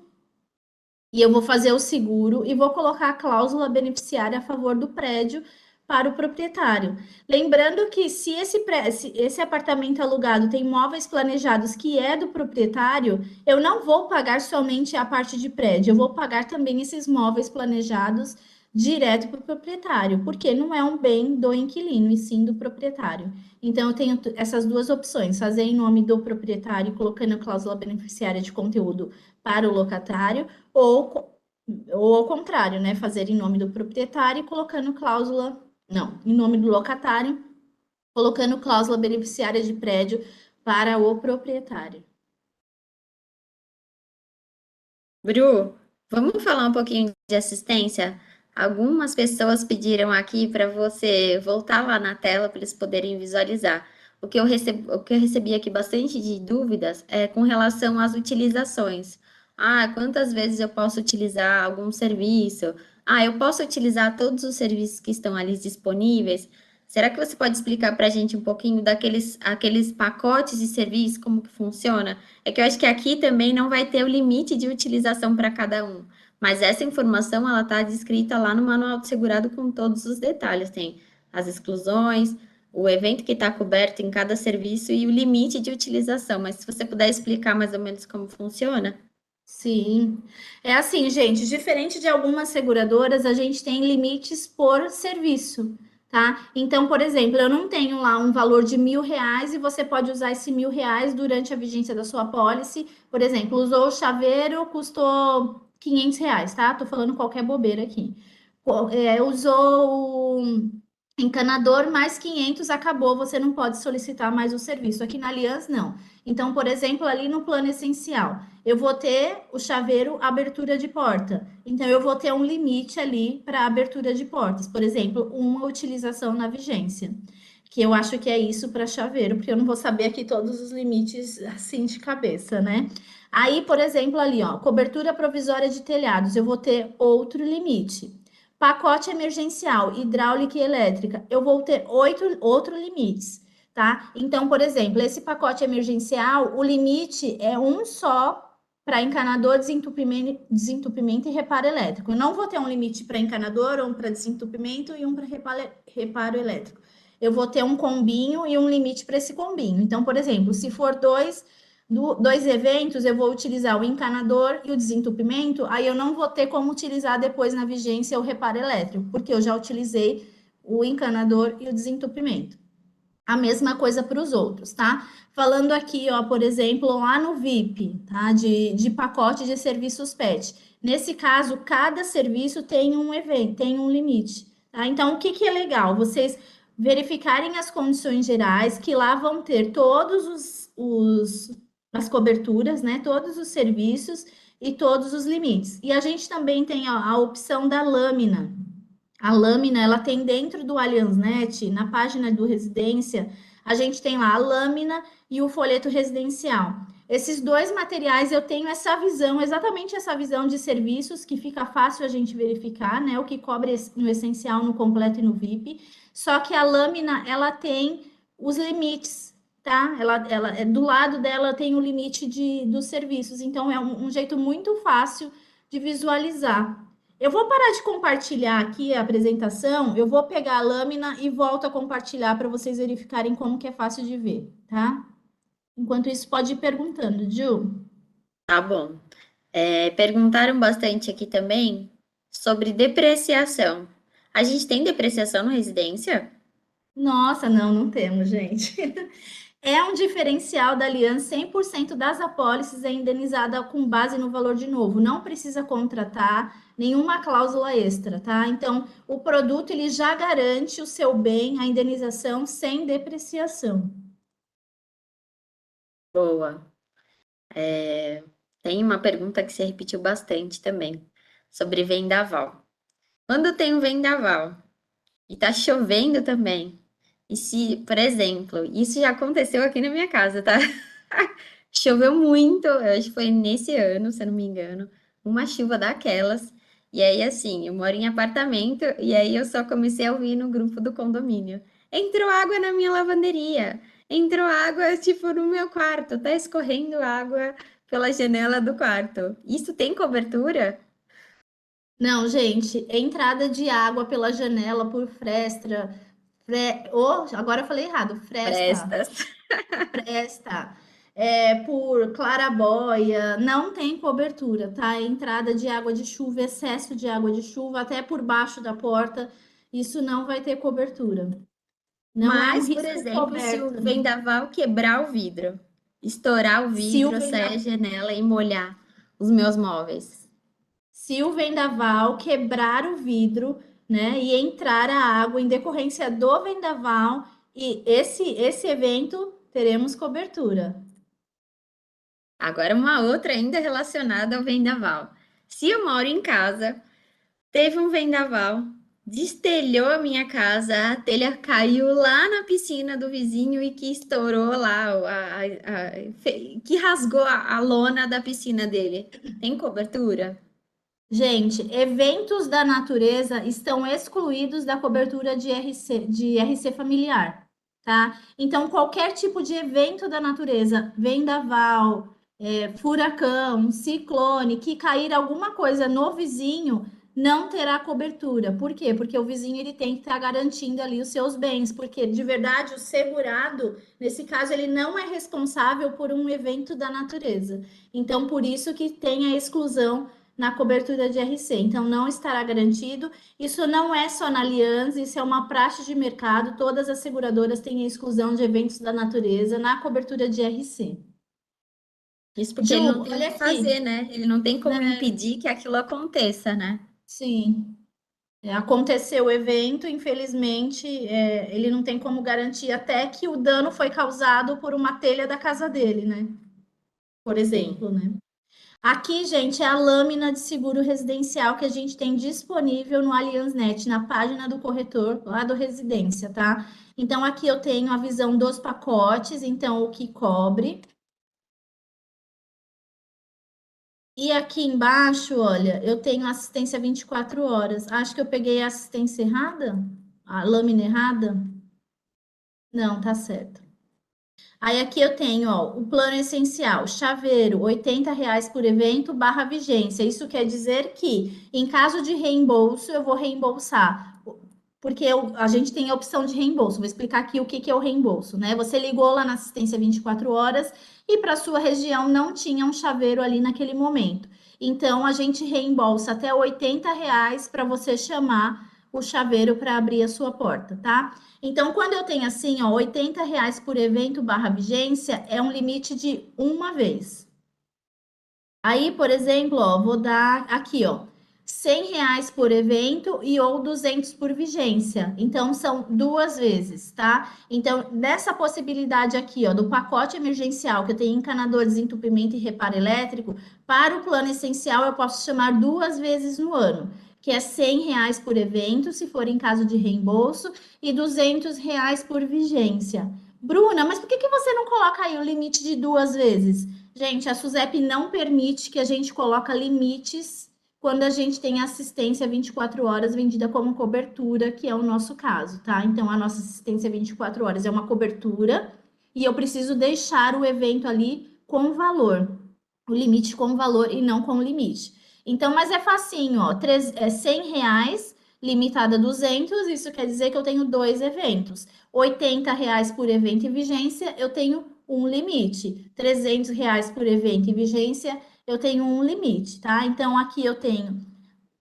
e eu vou fazer o seguro e vou colocar a cláusula beneficiária a favor do prédio para o proprietário. Lembrando que se esse apartamento alugado tem móveis planejados que é do proprietário, eu não vou pagar somente a parte de prédio, eu vou pagar também esses móveis planejados direto para o proprietário, porque não é um bem do inquilino, e sim do proprietário. Então, eu tenho essas duas opções: fazer em nome do proprietário, colocando a cláusula beneficiária de conteúdo para o locatário, ou ao contrário, né? Fazer em nome do proprietário e colocando cláusula, não, em nome do locatário, colocando cláusula beneficiária de prédio para o proprietário. Bru, vamos falar um pouquinho de assistência? Algumas pessoas pediram aqui para você voltar lá na tela para eles poderem visualizar. O que eu recebi aqui bastante de dúvidas é com relação às utilizações. Quantas vezes eu posso utilizar algum serviço? Eu posso utilizar todos os serviços que estão ali disponíveis? Será que você pode explicar para a gente um pouquinho aqueles pacotes de serviço, como que funciona? É que eu acho que aqui também não vai ter o limite de utilização para cada um, mas essa informação ela está descrita lá no manual do segurado com todos os detalhes. Tem as exclusões, o evento que está coberto em cada serviço e o limite de utilização. Mas se você puder explicar mais ou menos como funciona. Sim, é assim, gente, diferente de algumas seguradoras, a gente tem limites por serviço, tá? Então, por exemplo, eu não tenho lá um valor de R$ 1.000 e você pode usar esse R$ 1.000 durante a vigência da sua pólice. Por exemplo, usou o chaveiro, custou R$ 500, tá? Tô falando qualquer bobeira aqui. Usou o encanador, mais 500, acabou, você não pode solicitar mais o serviço. Aqui na Aliança, não. Então, por exemplo, ali no plano essencial, eu vou ter o chaveiro abertura de porta. Então, eu vou ter um limite ali para abertura de portas. Por exemplo, uma utilização na vigência. Que eu acho que é isso para chaveiro, porque eu não vou saber aqui todos os limites assim de cabeça, né? Aí, por exemplo, ali, ó, cobertura provisória de telhados, eu vou ter outro limite. Pacote emergencial, hidráulica e elétrica, eu vou ter outro limites. tá? Então, por exemplo, esse pacote emergencial, o limite é um só para encanador, desentupimento e reparo elétrico. Eu não vou ter um limite para encanador, um para desentupimento e um para reparo elétrico. Eu vou ter um combinho e um limite para esse combinho. Então, por exemplo, se for dois eventos, eu vou utilizar o encanador e o desentupimento, aí eu não vou ter como utilizar depois na vigência o reparo elétrico, porque eu já utilizei o encanador e o desentupimento. A mesma coisa para os outros, tá? Falando aqui, ó, por exemplo, lá no VIP, tá? De pacote de serviços PET. Nesse caso, cada serviço tem um evento, tem um limite, tá? Então, o que que é legal? Vocês verificarem as condições gerais, que lá vão ter todos as coberturas, né? Todos os serviços e todos os limites. E a gente também tem a opção da lâmina. A lâmina, ela tem dentro do AllianzNet, na página do Residência, a gente tem lá a lâmina e o folheto residencial. Esses dois materiais eu tenho essa visão, exatamente essa visão de serviços, que fica fácil a gente verificar, né? O que cobre no essencial, no completo e no VIP. Só que a lâmina, ela tem os limites, tá? Do lado dela tem o limite dos serviços. Então, é um jeito muito fácil de visualizar. Eu vou parar de compartilhar aqui a apresentação, eu vou pegar a lâmina e volto a compartilhar para vocês verificarem como que é fácil de ver, tá? Enquanto isso, pode ir perguntando, Ju. Tá bom. Perguntaram bastante aqui também sobre depreciação. A gente tem depreciação no residência? Nossa, não temos, gente. É um diferencial da Aliança, 100% das apólices é indenizada com base no valor de novo. Não precisa contratar nenhuma cláusula extra, tá? Então, o produto ele já garante o seu bem, a indenização sem depreciação. Boa. Tem uma pergunta que se repetiu bastante também, sobre vendaval. Quando tem um vendaval e tá chovendo também, e se, por exemplo, isso já aconteceu aqui na minha casa, tá? Choveu muito, eu acho que foi nesse ano, se eu não me engano, uma chuva daquelas. E aí, assim, eu moro em apartamento, e aí eu só comecei a ouvir no grupo do condomínio. Entrou água na minha lavanderia, entrou água, tipo, no meu quarto, tá escorrendo água pela janela do quarto. Isso tem cobertura? Não, gente, entrada de água pela janela por fresta, agora eu falei errado, Prestas. fresta, por clarabóia, não tem cobertura, tá? Entrada de água de chuva, excesso de água de chuva, até por baixo da porta, isso não vai ter cobertura. Não é um Mas, por risco exemplo, se o coberto. vendaval quebrar o vidro, estourar o Se o vidro, sair a vendaval, janela e molhar os meus móveis. se o vendaval quebrar o vidro, né, e entrar a água em decorrência do vendaval, e esse evento teremos cobertura. Agora, uma outra ainda relacionada ao vendaval. Se eu moro em casa, teve um vendaval, destelhou a minha casa, a telha caiu lá na piscina do vizinho e que estourou lá, que rasgou a lona da piscina dele. Tem cobertura? Gente, eventos da natureza estão excluídos da cobertura de RC familiar, tá? Então, qualquer tipo de evento da natureza, vendaval, furacão, ciclone, que cair alguma coisa no vizinho, não terá cobertura. Por quê? Porque o vizinho ele tem que estar garantindo ali os seus bens, porque de verdade o segurado, nesse caso, ele não é responsável por um evento da natureza. Então, por isso que tem a exclusão na cobertura de RC. Então, não estará garantido. Isso não é só na Allianz, isso é uma praxe de mercado. Todas as seguradoras têm a exclusão de eventos da natureza na cobertura de RC. Isso porque Ju, ele não tem o olha que fazer, aqui. né? Ele não tem como Né? impedir que aquilo aconteça, né? Sim. Aconteceu o evento, infelizmente, ele não tem como garantir até que o dano foi causado por uma telha da casa dele, né? Por Sim. exemplo, né? Aqui, gente, é a lâmina de seguro residencial que a gente tem disponível no AllianzNet, na página do corretor lá do Residência, tá? Então, aqui eu tenho a visão dos pacotes, então o que cobre. E aqui embaixo, olha, eu tenho assistência 24 horas. Acho que eu peguei a assistência errada, a lâmina errada. Não, tá certo. Aí aqui eu tenho, ó, o plano essencial, chaveiro, R$ 80 por evento barra vigência. Isso quer dizer que, em caso de reembolso, eu vou reembolsar, porque a gente tem a opção de reembolso. Vou explicar aqui o que que é o reembolso, né? Você ligou lá na assistência 24 horas e para sua região não tinha um chaveiro ali naquele momento. Então, a gente reembolsa até R$ 80 para você chamar o chaveiro para abrir a sua porta, tá? Então, quando eu tenho assim, ó, R$ 80 por evento barra vigência, é um limite de uma vez. Aí, por exemplo, ó, vou dar aqui, ó, R$ 100 por evento e ou 200 por vigência. Então, são duas vezes, tá? Então, nessa possibilidade aqui, ó, do pacote emergencial, que eu tenho encanador, desentupimento e reparo elétrico, para o plano essencial, eu posso chamar duas vezes no ano, que é R$ 100 por evento, se for em caso de reembolso, e R$ 200 por vigência. Bruna, mas por que que você não coloca aí o limite de duas vezes? Gente, a SUSEP não permite que a gente coloque limites quando a gente tem assistência 24 horas vendida como cobertura, que é o nosso caso, tá? Então, a nossa assistência 24 horas é uma cobertura e eu preciso deixar o evento ali com valor, o limite com valor e não com limite. Então, mas é facinho, ó, R$ 100, limitada a 200, isso quer dizer que eu tenho dois eventos. R$ 80 por evento e vigência, eu tenho um limite. R$ 300 por evento e vigência, eu tenho um limite, tá? Então, aqui eu tenho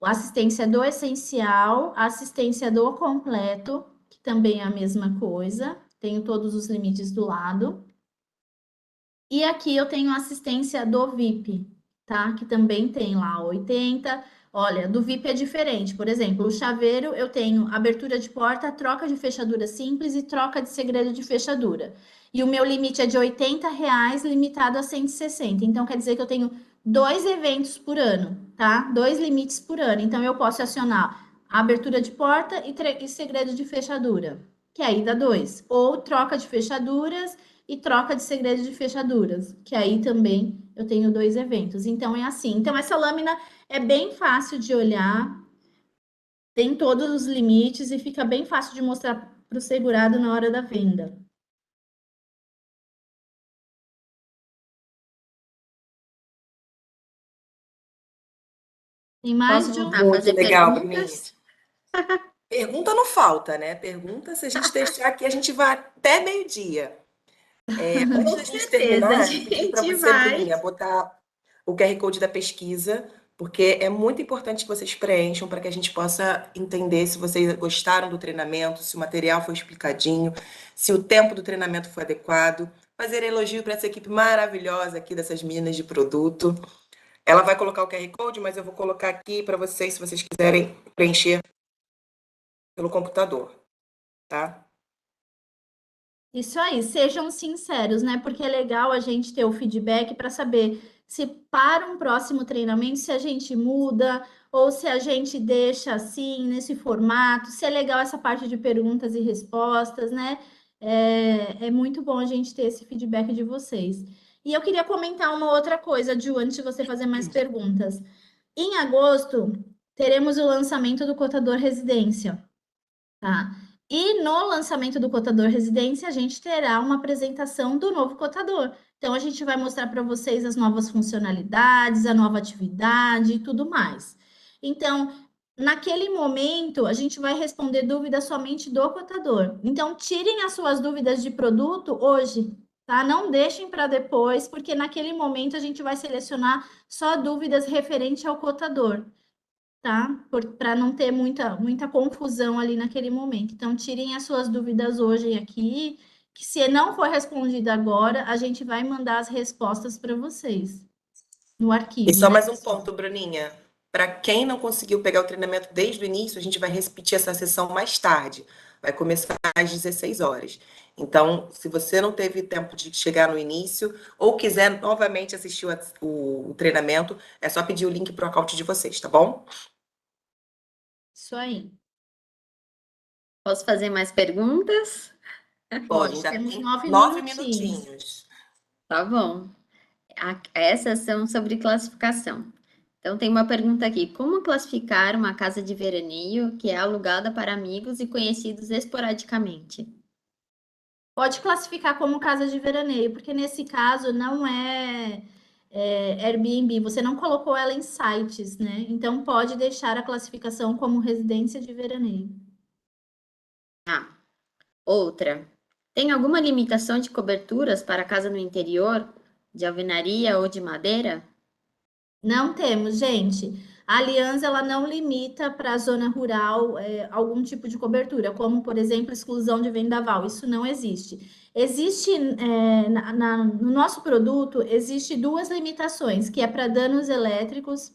assistência do essencial, assistência do completo, que também é a mesma coisa. Tenho todos os limites do lado. E aqui eu tenho assistência do VIP, tá? Que também tem lá 80. Olha, do VIP é diferente. Por exemplo, o chaveiro eu tenho abertura de porta, troca de fechadura simples e troca de segredo de fechadura. E o meu limite é de R$ 80, limitado a 160. Então, quer dizer que eu tenho dois eventos por ano, tá? Dois limites por ano. Então, eu posso acionar a abertura de porta e segredo de fechadura, que aí dá dois. Ou troca de fechaduras e troca de segredo de fechaduras, que aí também eu tenho dois eventos. Então é assim. Então essa lâmina é bem fácil de olhar, tem todos os limites e fica bem fácil de mostrar para o segurado na hora da venda. Tem mais Posso de um? voltar a Muito fazer legal, Bruninha. perguntas? Pergunta não falta, né? Pergunta, se a gente deixar aqui, a gente vai até meio-dia. Antes Com da gente certeza, a terminar, eu pedi para gente você, vai. Bruninha, botar o QR Code da pesquisa, porque é muito importante que vocês preencham para que a gente possa entender se vocês gostaram do treinamento, se o material foi explicadinho, se o tempo do treinamento foi adequado. Fazer elogio para essa equipe maravilhosa aqui dessas meninas de produto. Ela vai colocar o QR Code, mas eu vou colocar aqui para vocês, se vocês quiserem preencher pelo computador, tá? Isso aí, sejam sinceros, né? Porque é legal a gente ter o feedback para saber se para um próximo treinamento, se a gente muda ou se a gente deixa assim, nesse formato, se é legal essa parte de perguntas e respostas, né? É muito bom a gente ter esse feedback de vocês. E eu queria comentar uma outra coisa, Ju, antes de você fazer mais perguntas. Em agosto, teremos o lançamento do Cotador Residência. Tá? E no lançamento do cotador residência, a gente terá uma apresentação do novo cotador. Então, a gente vai mostrar para vocês as novas funcionalidades, a nova atividade e tudo mais. Então, naquele momento, a gente vai responder dúvidas somente do cotador. Então, tirem as suas dúvidas de produto hoje, tá? Não deixem para depois, porque naquele momento a gente vai selecionar só dúvidas referente ao cotador, tá? Para não ter muita confusão ali naquele momento. Então, tirem as suas dúvidas hoje aqui, que se não for respondida agora, a gente vai mandar as respostas para vocês no E arquivo, só né, mais um pessoal? ponto, Bruninha. Para quem não conseguiu pegar o treinamento desde o início, a gente vai repetir essa sessão mais tarde. Vai começar às 16 horas. Então, se você não teve tempo de chegar no início ou quiser novamente assistir o treinamento, é só pedir o link para o account de vocês, tá bom? Isso aí. Posso fazer mais perguntas? Pode, Pode, ainda temos tem 9 9 minutinhos. minutinhos. Tá bom. Essas são sobre classificação. Então, tem uma pergunta aqui: como classificar uma casa de veraneio que é alugada para amigos e conhecidos esporadicamente? Pode classificar como casa de veraneio, porque nesse caso não é Airbnb, você não colocou ela em sites, né? Então pode deixar a classificação como residência de veraneio. Ah, outra. Tem alguma limitação de coberturas para casa no interior, de alvenaria ou de madeira? Não temos, gente. A Aliança ela não limita para a zona rural algum tipo de cobertura, como, por exemplo, exclusão de vendaval. Isso não existe. Existe, no nosso produto, existe duas limitações, que é para danos elétricos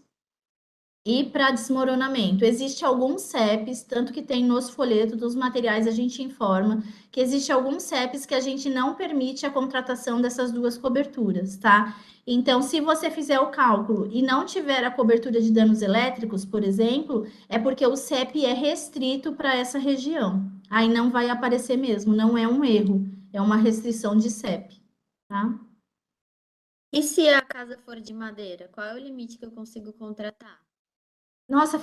e para desmoronamento. Existe alguns CEPs, tanto que tem nos folhetos dos materiais a gente informa que existe alguns CEPs que a gente não permite a contratação dessas duas coberturas, tá? Então, se você fizer o cálculo e não tiver a cobertura de danos elétricos, por exemplo, é porque o CEP é restrito para essa região. Aí não vai aparecer mesmo, não é um erro, é uma restrição de CEP, tá? E se a casa for de madeira, qual é o limite que eu consigo contratar? Nossa,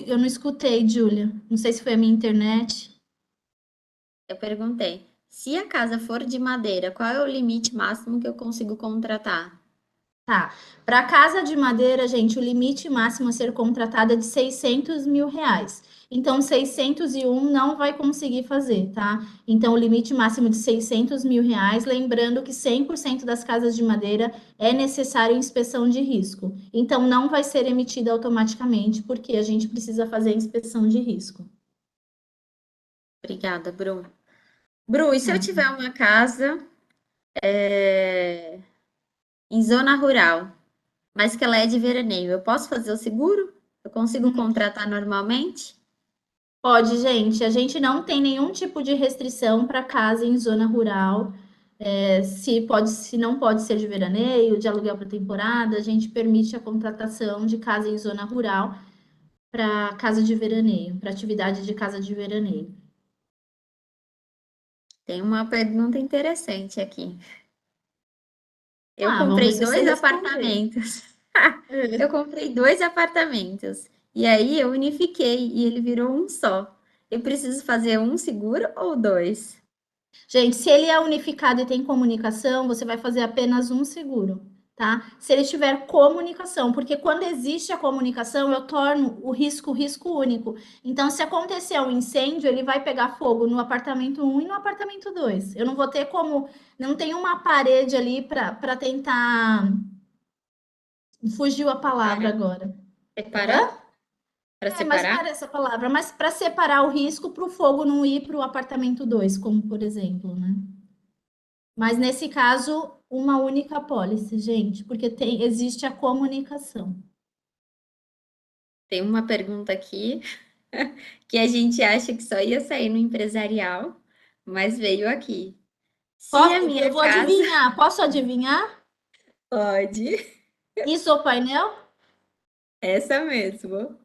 eu não escutei, Júlia. Não sei se foi a minha internet. Eu perguntei, se a casa for de madeira, qual é o limite máximo que eu consigo contratar? Tá. Para casa de madeira, gente, o limite máximo a ser contratado é de 600 mil reais. Então, 601 não vai conseguir fazer, tá? Então, o limite máximo de 600 mil reais. Lembrando que 100% das casas de madeira é necessário inspeção de risco. Então, não vai ser emitida automaticamente, porque a gente precisa fazer a inspeção de risco. Obrigada, Bru. Bru, e se eu tiver uma casa em zona rural, mas que ela é de veraneio, eu posso fazer o seguro? Eu consigo contratar normalmente? Pode, gente. A gente não tem nenhum tipo de restrição para casa em zona rural. Se não pode ser de veraneio, de aluguel para temporada, a gente permite a contratação de casa em zona rural para casa de veraneio, para atividade de casa de veraneio. Tem uma pergunta interessante aqui. Eu Vamos ver comprei se você dois responder. apartamentos. Eu comprei dois apartamentos. E aí eu unifiquei e ele virou um só. Eu preciso fazer um seguro ou dois? Gente, se ele é unificado e tem comunicação, você vai fazer apenas um seguro, tá? Se ele tiver comunicação, porque quando existe a comunicação, eu torno o risco único. Então, se acontecer um incêndio, ele vai pegar fogo no apartamento 1 e no apartamento 2. Eu não vou ter como, não tem uma parede ali para tentar. Fugiu a palavra agora. Hã? Separar? Para Mas separar? para essa palavra, mas para separar o risco para o fogo não ir para o apartamento 2, como por exemplo, né? Mas nesse caso, uma única apólice, gente, porque existe a comunicação. Tem uma pergunta aqui que a gente acha que só ia sair no empresarial, mas veio aqui. Se a Eu minha vou casa adivinhar. Posso adivinhar? pode, Isopainel? essa mesmo.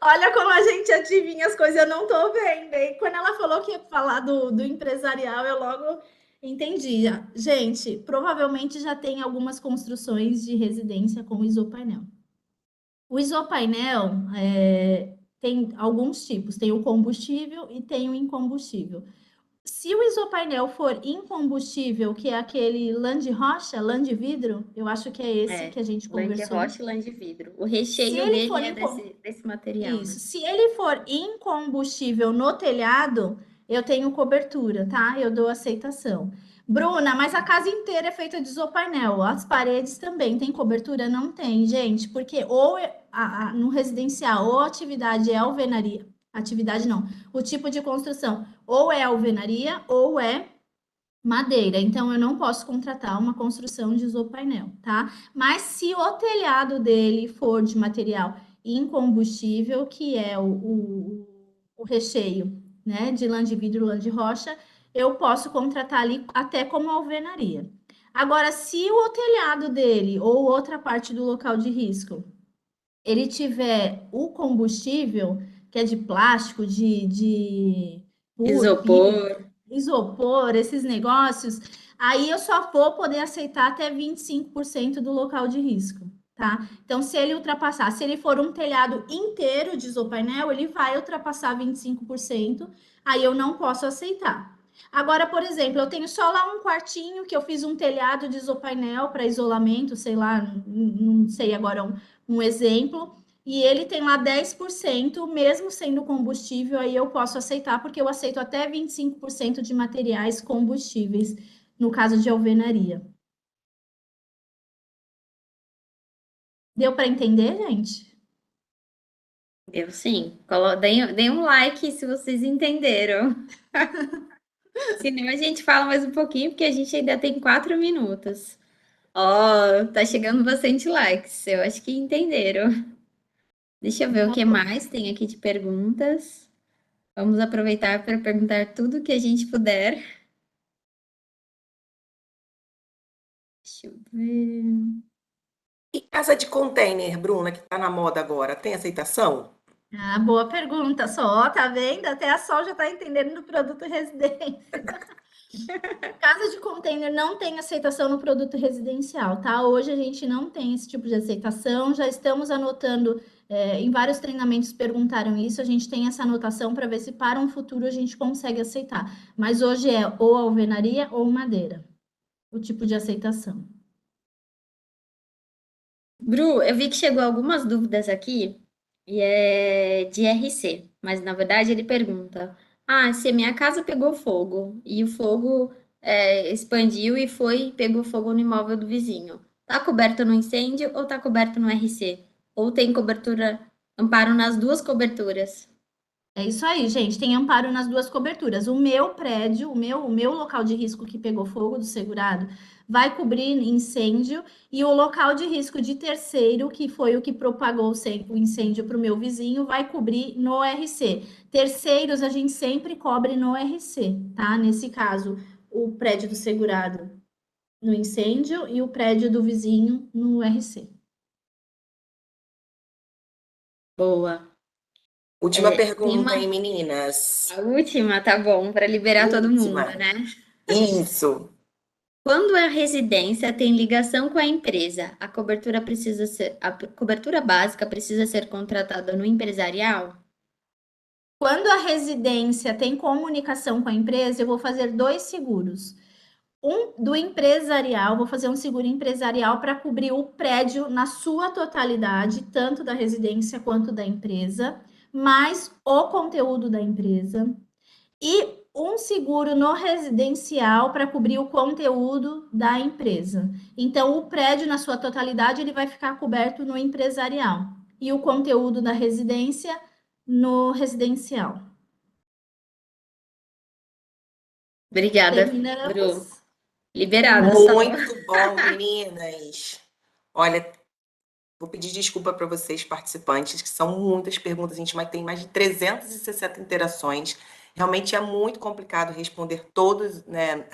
Olha como a gente adivinha as coisas, eu não tô vendo. E quando ela falou que ia falar do empresarial, eu logo entendi. Gente, provavelmente já tem algumas construções de residência com isopainel. O isopainel tem alguns tipos, tem o combustível e tem o incombustível. Se o isopainel for incombustível, que é aquele lã de rocha, lã de vidro, eu acho que é esse É, que a gente lã de conversou. rocha e lã de vidro. O Se recheio ele dele for é desse material, né? isso, se ele for incombustível no telhado, eu tenho cobertura, tá? Eu dou aceitação. Bruna, mas a casa inteira é feita de isopainel, as paredes também tem cobertura? Não tem, gente, porque no residencial ou a atividade é alvenaria, atividade não, o tipo de construção ou é alvenaria ou é madeira, então eu não posso contratar uma construção de isopainel, tá? Mas se o telhado dele for de material incombustível, que é o recheio, né, de lã de vidro, lã de rocha, eu posso contratar ali até como alvenaria. Agora, se o telhado dele ou outra parte do local de risco, ele tiver o combustível, que é de plástico, de puro, Isopor. isopor, esses negócios, aí eu só vou poder aceitar até 25% do local de risco, tá? Então, se ele ultrapassar, se ele for um telhado inteiro de isopainel, ele vai ultrapassar 25%, aí eu não posso aceitar. Agora, por exemplo, eu tenho só lá um quartinho que eu fiz um telhado de isopainel para isolamento, sei lá, não sei agora um exemplo, e ele tem lá 10%, mesmo sendo combustível, aí eu posso aceitar, porque eu aceito até 25% de materiais combustíveis, no caso de alvenaria. Deu para entender, gente? Eu sim. Deem um like se vocês entenderam. Senão a gente fala mais um pouquinho, porque a gente ainda tem 4 minutos. Ó, tá chegando bastante likes. Eu acho que entenderam. Deixa eu ver o que mais tem aqui de perguntas. Vamos aproveitar para perguntar tudo que a gente puder. Deixa eu ver. E casa de container, Bruna, que tá na moda agora, tem aceitação? Ah, boa pergunta, Sol. Tá vendo? Até a Sol já tá entendendo do produto residência. Casa de container não tem aceitação no produto residencial, tá? Hoje a gente não tem esse tipo de aceitação, já estamos anotando, em vários treinamentos perguntaram isso, a gente tem essa anotação para ver se para um futuro a gente consegue aceitar. Mas hoje é ou alvenaria ou madeira, o tipo de aceitação. Bru, eu vi que chegou algumas dúvidas aqui e é de RC, mas na verdade ele pergunta: ah, se a minha casa pegou fogo e o fogo expandiu e pegou fogo no imóvel do vizinho, tá coberto no incêndio ou tá coberto no RC? Ou tem cobertura, amparo nas duas coberturas? É isso aí, gente. Tem amparo nas duas coberturas. O meu prédio, o meu local de risco que pegou fogo do segurado, vai cobrir incêndio, e o local de risco de terceiro, que foi o que propagou o incêndio para o meu vizinho, vai cobrir no RC. Terceiros a gente sempre cobre no RC, tá? Nesse caso, o prédio do segurado no incêndio e o prédio do vizinho no RC. Boa. Última Tem pergunta, hein, meninas? a última, tá bom, para liberar todo mundo, Última. né? Isso. Quando a residência tem ligação com a empresa, a cobertura básica precisa ser contratada no empresarial? Quando a residência tem comunicação com a empresa, eu vou fazer 2 seguros. Um do empresarial, vou fazer um seguro empresarial para cobrir o prédio na sua totalidade, tanto da residência quanto da empresa, mais o conteúdo da empresa. E um seguro no residencial para cobrir o conteúdo da empresa. Então, o prédio na sua totalidade ele vai ficar coberto no empresarial e o conteúdo da residência no residencial. Obrigada, Bru. Terminamos. Liberada, só. Muito bom, meninas. Olha, vou pedir desculpa para vocês, participantes, que são muitas perguntas, gente, mas tem mais de 360 interações. Realmente é muito complicado responder todos, né,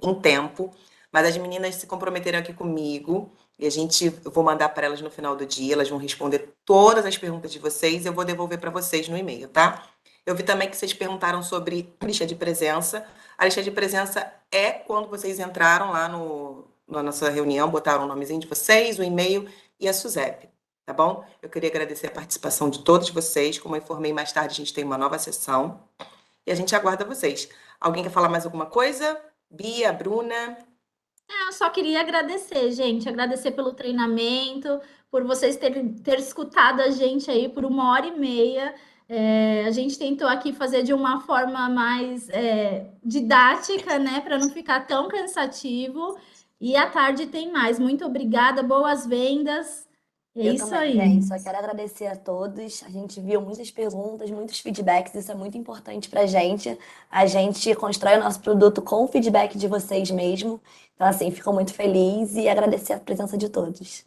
em tempo, mas as meninas se comprometeram aqui comigo e eu vou mandar para elas no final do dia, elas vão responder todas as perguntas de vocês e eu vou devolver para vocês no e-mail, tá? Eu vi também que vocês perguntaram sobre lista de presença. A lista de presença é quando vocês entraram lá na nossa reunião, botaram o nomezinho de vocês, o e-mail e a SUSEP, tá bom? Eu queria agradecer a participação de todos vocês. Como eu informei mais tarde, a gente tem uma nova sessão e a gente aguarda vocês. Alguém quer falar mais alguma coisa? Bia, Bruna? Eu só queria agradecer, gente, agradecer pelo treinamento, por vocês ter escutado a gente aí por 1h30. A gente tentou aqui fazer de uma forma mais didática, né, para não ficar tão cansativo. E à tarde tem mais. Muito obrigada, boas vendas. É Eu isso também, aí. gente. Só quero agradecer a todos. A gente viu muitas perguntas, muitos feedbacks. Isso é muito importante pra gente. A gente constrói o nosso produto com o feedback de vocês mesmo. Então, assim, fico muito feliz e agradecer a presença de todos.